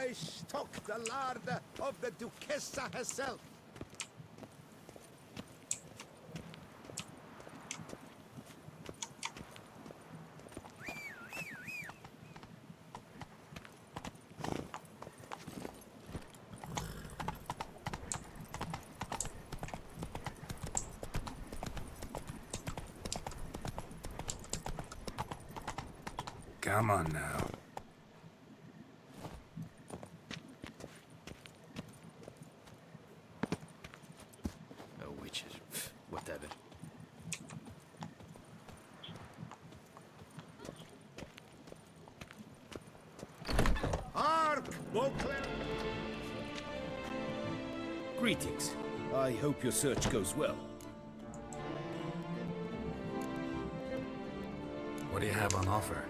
I stock the larder of the Duchessa herself. Come on now. Oh, witches. Whatever. Hark, Beauclair! Greetings. I hope your search goes well. What do you have on offer?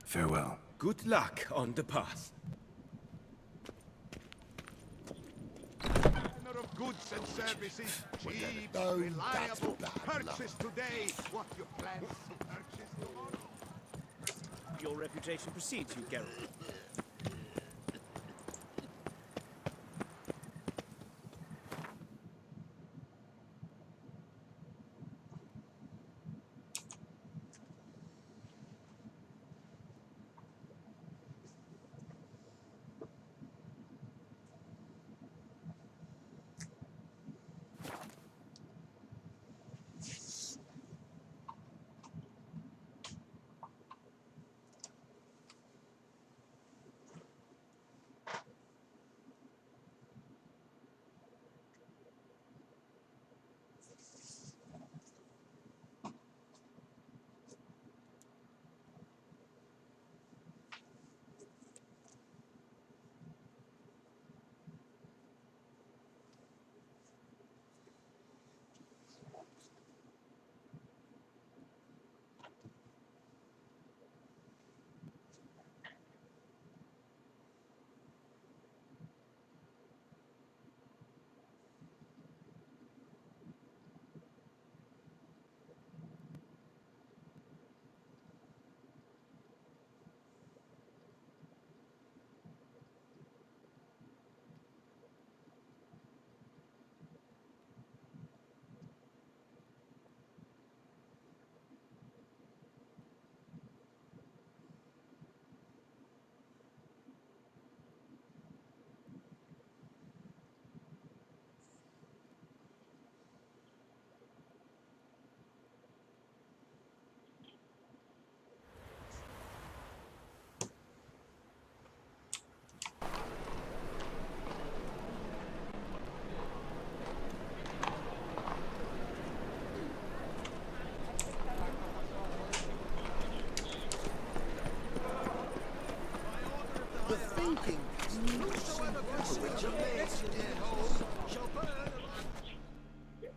Farewell. Good luck on the path. Manner of goods and services, cheap, reliable. Purchase today what you plan to purchase tomorrow. Your reputation precedes you, Geralt.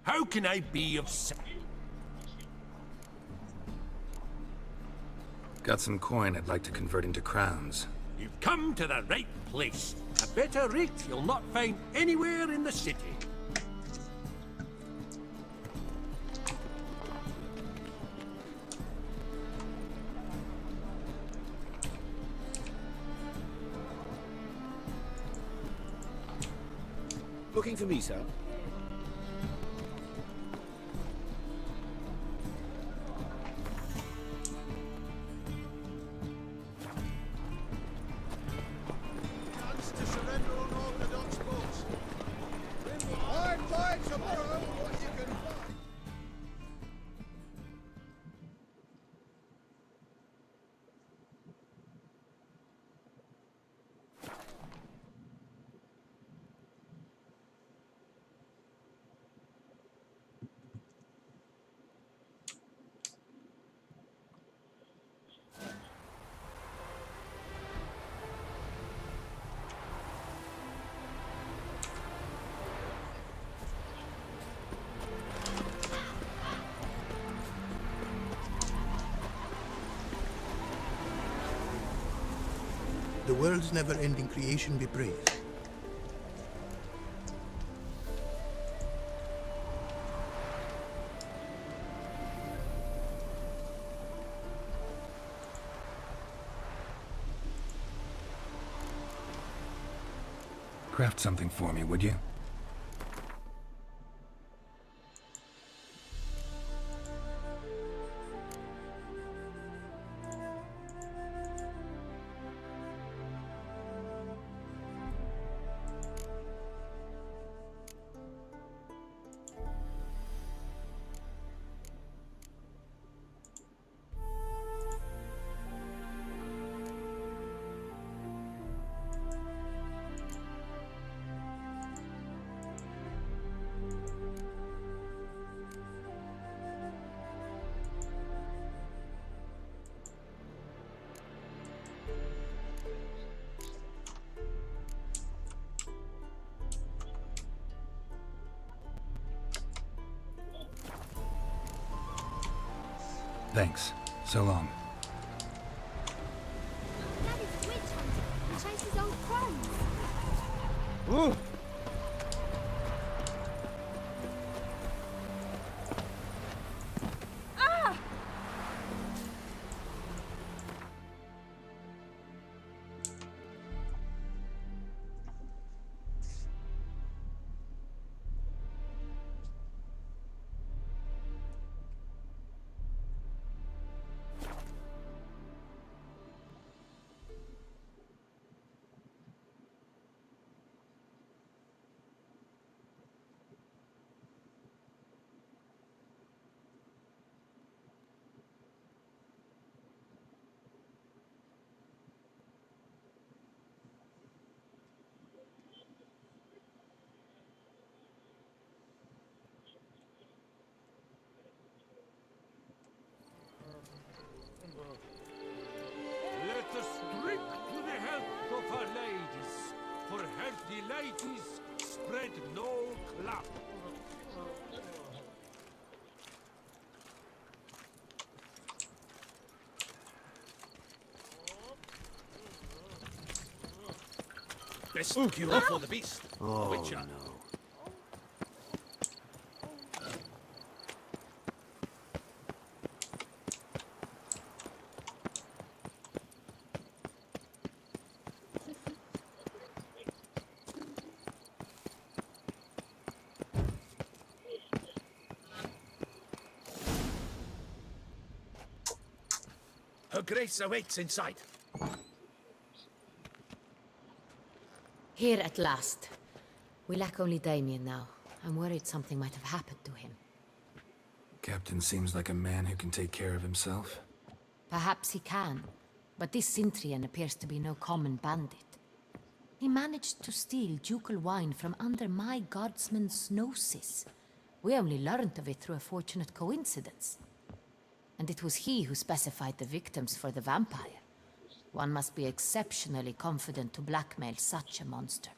How can I be of Got some coin I'd like to convert into crowns. You've come to the right place. A better rate you'll not find anywhere in the city. Looking for me, sir? The world's never-ending creation be praised. Craft something for me, would you? Thanks. So long. Let us drink to the health of our ladies, for healthy ladies spread no cloud. Best cure for the beast. Oh, Witcher. no. Her grace awaits inside. Here at last. We lack only Damien now. I'm worried something might have happened to him. Captain seems like a man who can take care of himself. Perhaps he can, but this Sintrian appears to be no common bandit. He managed to steal ducal wine from under my guardsman's noses. We only learned of it through a fortunate coincidence. And it was he who specified the victims for the vampire. One must be exceptionally confident to blackmail such a monster.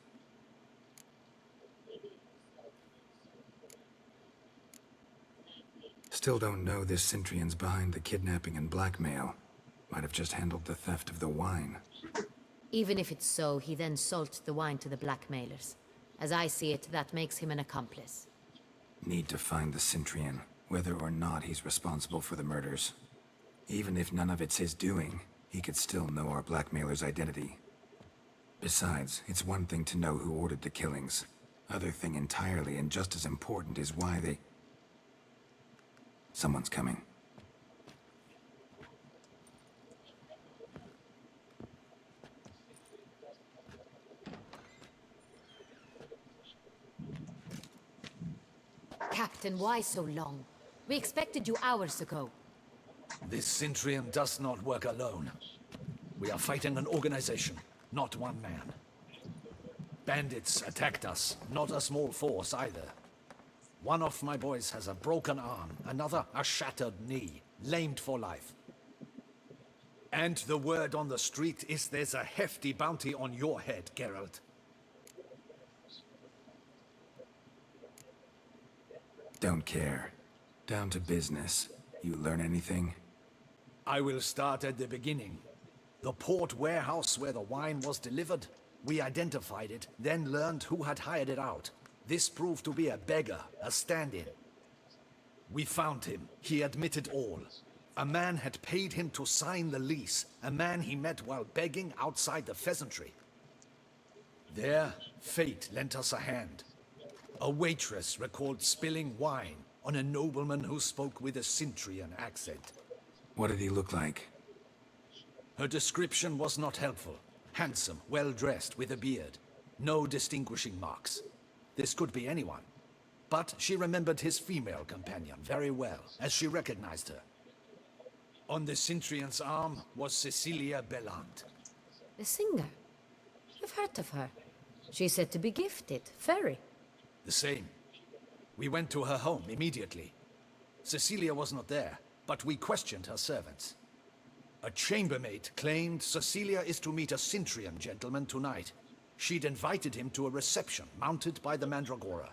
Still don't know this Sintrian's behind the kidnapping and blackmail. Might have just handled the theft of the wine. Even if it's so, he then sold the wine to the blackmailers. As I see it, that makes him an accomplice. Need to find the Sintrian, whether or not he's responsible for the murders. Even if none of it's his doing, he could still know our blackmailer's identity. Besides, it's one thing to know who ordered the killings. Other thing entirely, and just as important, is why they... Someone's coming. Captain, why so long? We expected you hours ago. This Sintrian does not work alone. We are fighting an organization, not one man. Bandits attacked us, not a small force either. One of my boys has a broken arm, another a shattered knee, lamed for life. And the word on the street is there's a hefty bounty on your head, Geralt. Don't care. Down to business. You learn anything? I will start at the beginning. The port warehouse where the wine was delivered. We identified it, then learned who had hired it out. This proved to be a beggar, a stand-in. We found him. He admitted all. A man had paid him to sign the lease, a man he met while begging outside the pheasantry. There, fate lent us a hand. A waitress recalled spilling wine on a nobleman who spoke with a Sintrian accent. What did he look like? Her description was not helpful. Handsome, well-dressed, with a beard. No distinguishing marks. This could be anyone. But she remembered his female companion very well, as she recognized her. On the Sintrian's arm was Cecilia Bellant. The singer? I've heard of her. She's said to be gifted, very. The same. We went to her home immediately. Cecilia was not there, but we questioned her servants. A chambermaid claimed Cecilia is to meet a Sintrian gentleman tonight. She'd invited him to a reception mounted by the Mandragora.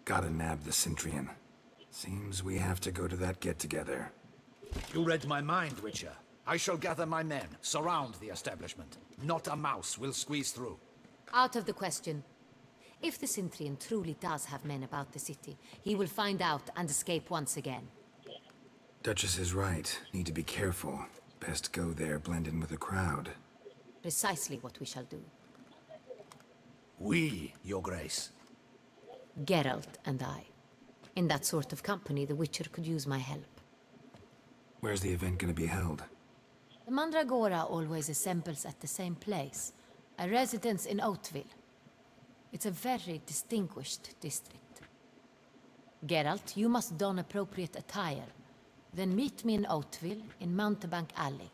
Gotta nab the Sintrian. Seems we have to go to that get-together. You read my mind, Witcher. I shall gather my men, surround the establishment. Not a mouse will squeeze through. Out of the question. If the Sintrian truly does have men about the city, he will find out and escape once again. Duchess is right. Need to be careful. Best go there, blend in with the crowd. Precisely what we shall do. We, Your Grace. Geralt and I. In that sort of company, the Witcher could use my help. Where's the event gonna be held? The Mandragora always assembles at the same place, a residence in Oatville. It's a very distinguished district. Geralt, you must don appropriate attire. Then meet me in Oatville, in Mountebank Alley.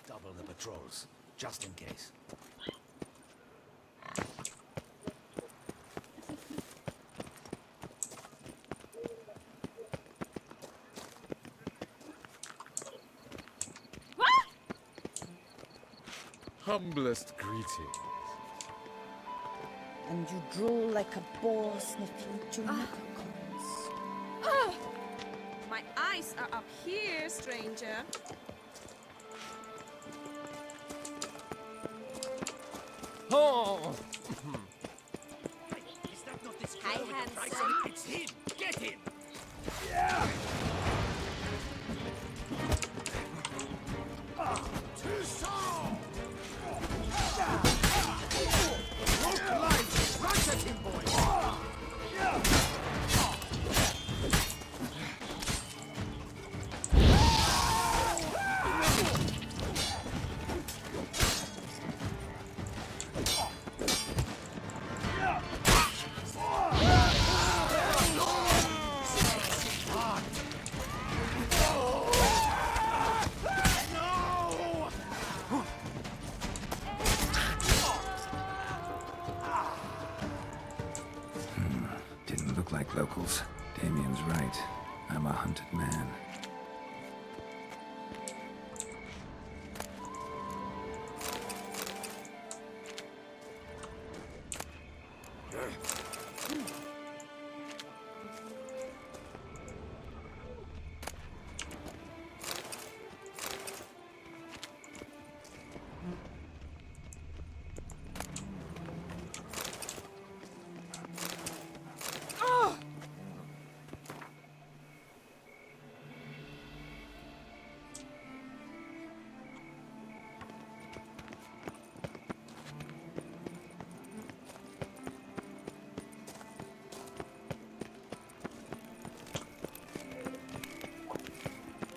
Double the patrols, just in case. Humblest greetings. And you drool like a boar sniffing juniper cones. My eyes are up here, stranger. Oh! Is that not this Hi, girl with the handsome. price? It's him! Get him! Yeah! Too strong! Rope line! Rush at him, boys! Didn't look like locals. Damien's right. I'm a hunted man.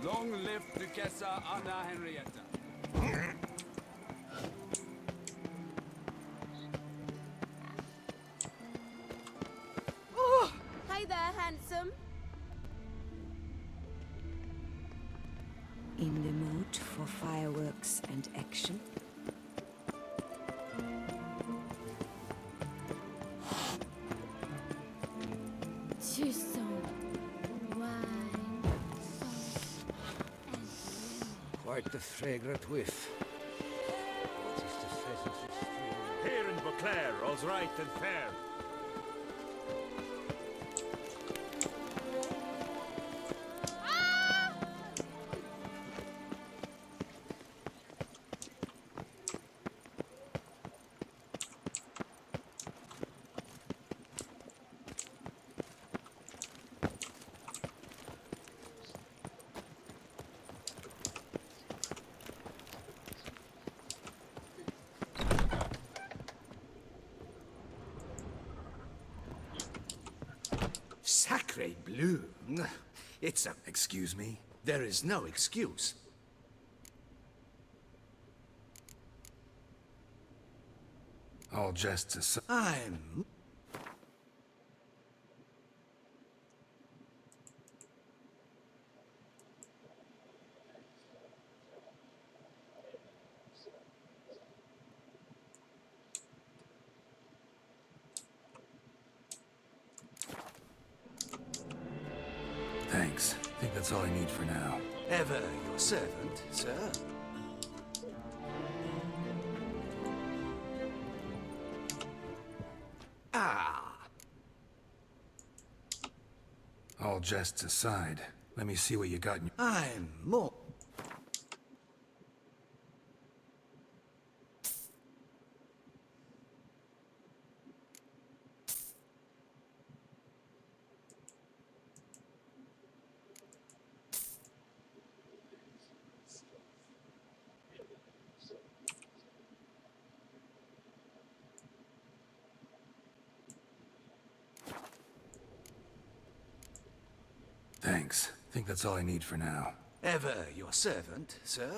Long live Duchessa Anna Henrietta. Oh, hi there, handsome. In the mood for fireworks and action? Quite the fragrant whiff. What is the pheasantry stream? Here in Beauclair, all's right and fair. Sacre bleu. It's a... Excuse me? There is no excuse. All jests aside. I'm... Thanks. I think that's all I need for now. Ever your servant, sir. Ah. All jests aside, let me see what you got in your... I'm more... Thanks. I think that's all I need for now. Ever your servant, sir.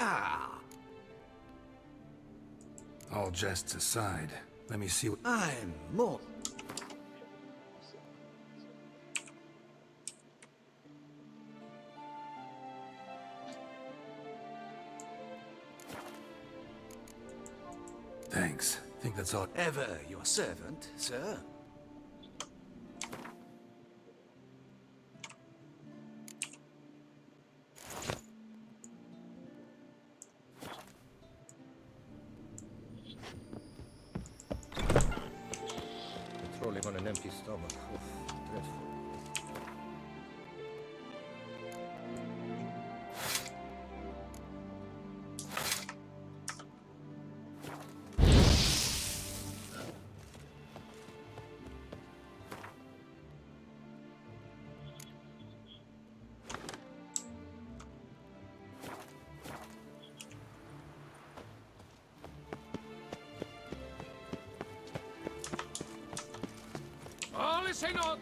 Ah. All jests aside, let me see what... I'm more... Thanks. I think that's all... Ever your servant, sir. Patrolling on an empty stomach. Oof, dreadful. All is in order.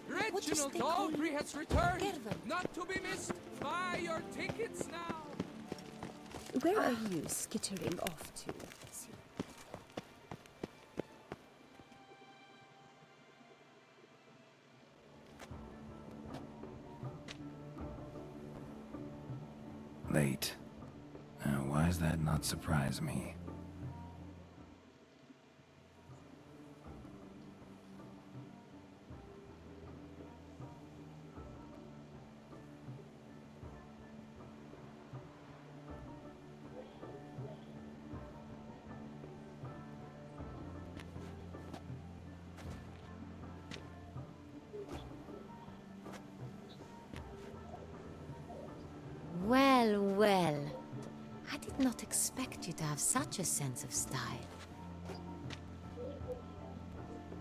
Reginald Aubrey has returned. Not to be missed. Buy your tickets now. Where are you skittering off to? Late. Why does that not surprise me? Well, well. I did not expect you to have such a sense of style.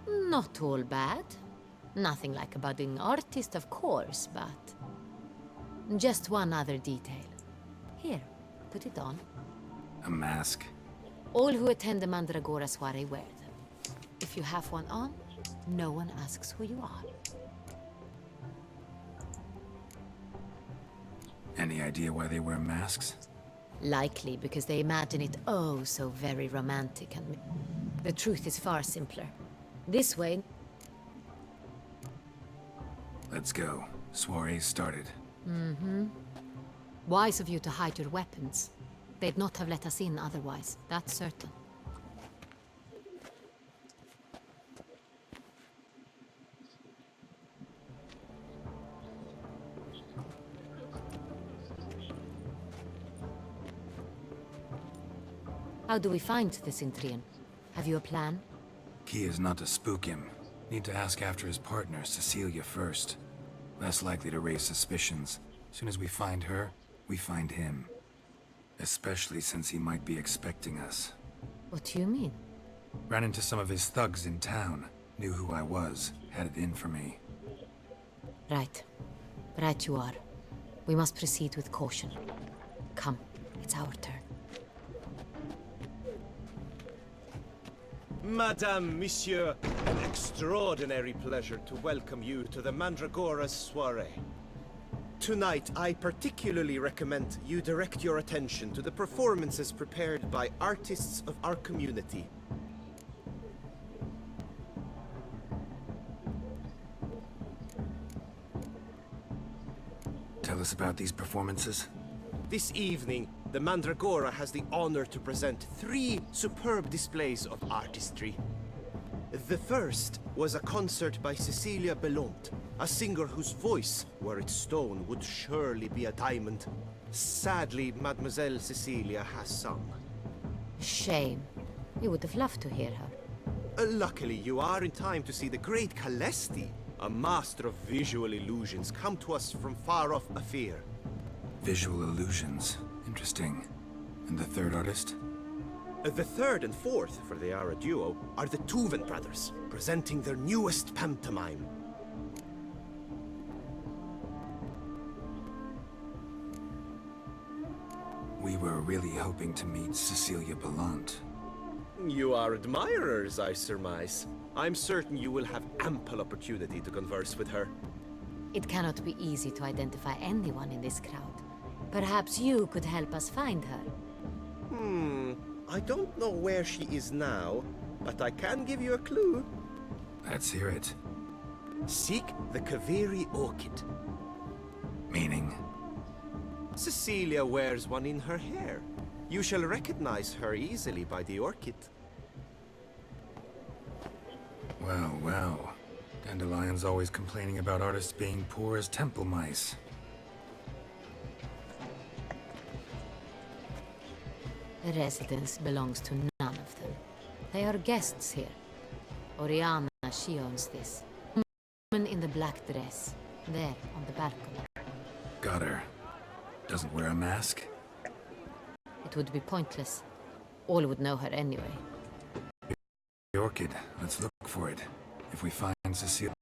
Not all bad. Nothing like a budding artist, of course, but... just one other detail. Here, put it on. A mask? All who attend the Mandragora soiree wear them. If you have one on, no one asks who you are. Any idea why they wear masks? Likely because they imagine it oh so very romantic and... The truth is far simpler. This way... Let's go. Soiree started. Mm-hmm. Wise of you to hide your weapons. They'd not have let us in otherwise, that's certain. How do we find the Cintrian? Have you a plan? Key is not to spook him. Need to ask after his partner, Cecilia, first. Less likely to raise suspicions. Soon as we find her, we find him. Especially since he might be expecting us. What do you mean? Ran into some of his thugs in town. Knew who I was. Had it in for me. Right. Right you are. We must proceed with caution. Come, it's our turn. Madame, Monsieur, an extraordinary pleasure to welcome you to the Mandragora's soiree. Tonight, I particularly recommend you direct your attention to the performances prepared by artists of our community. Tell us about these performances. This evening, the Mandragora has the honor to present 3 superb displays of artistry. The first was a concert by Cecilia Belont, a singer whose voice, were it stone, would surely be a diamond. Sadly, Mademoiselle Cecilia has sung. Shame. We would have loved to hear her. Luckily, you are in time to see the great Calesti, a master of visual illusions, come to us from far off Afir. Visual illusions. Interesting. And the third artist? The third and fourth, for they are a duo, are the Tuven brothers, presenting their newest pantomime. We were really hoping to meet Cecilia Bellant. You are admirers, I surmise. I'm certain you will have ample opportunity to converse with her. It cannot be easy to identify anyone in this crowd. Perhaps you could help us find her. I don't know where she is now, but I can give you a clue. Let's hear it. Seek the Kaveri orchid. Meaning? Cecilia wears one in her hair. You shall recognize her easily by the orchid. Well, well. Dandelion's always complaining about artists being poor as temple mice. The residence belongs to none of them. They are guests here. Oriana, she owns this. Woman in the black dress, there on the balcony. Got her. Doesn't wear a mask? It would be pointless. All would know her anyway. The orchid. Let's look for it. If we find Cecilia,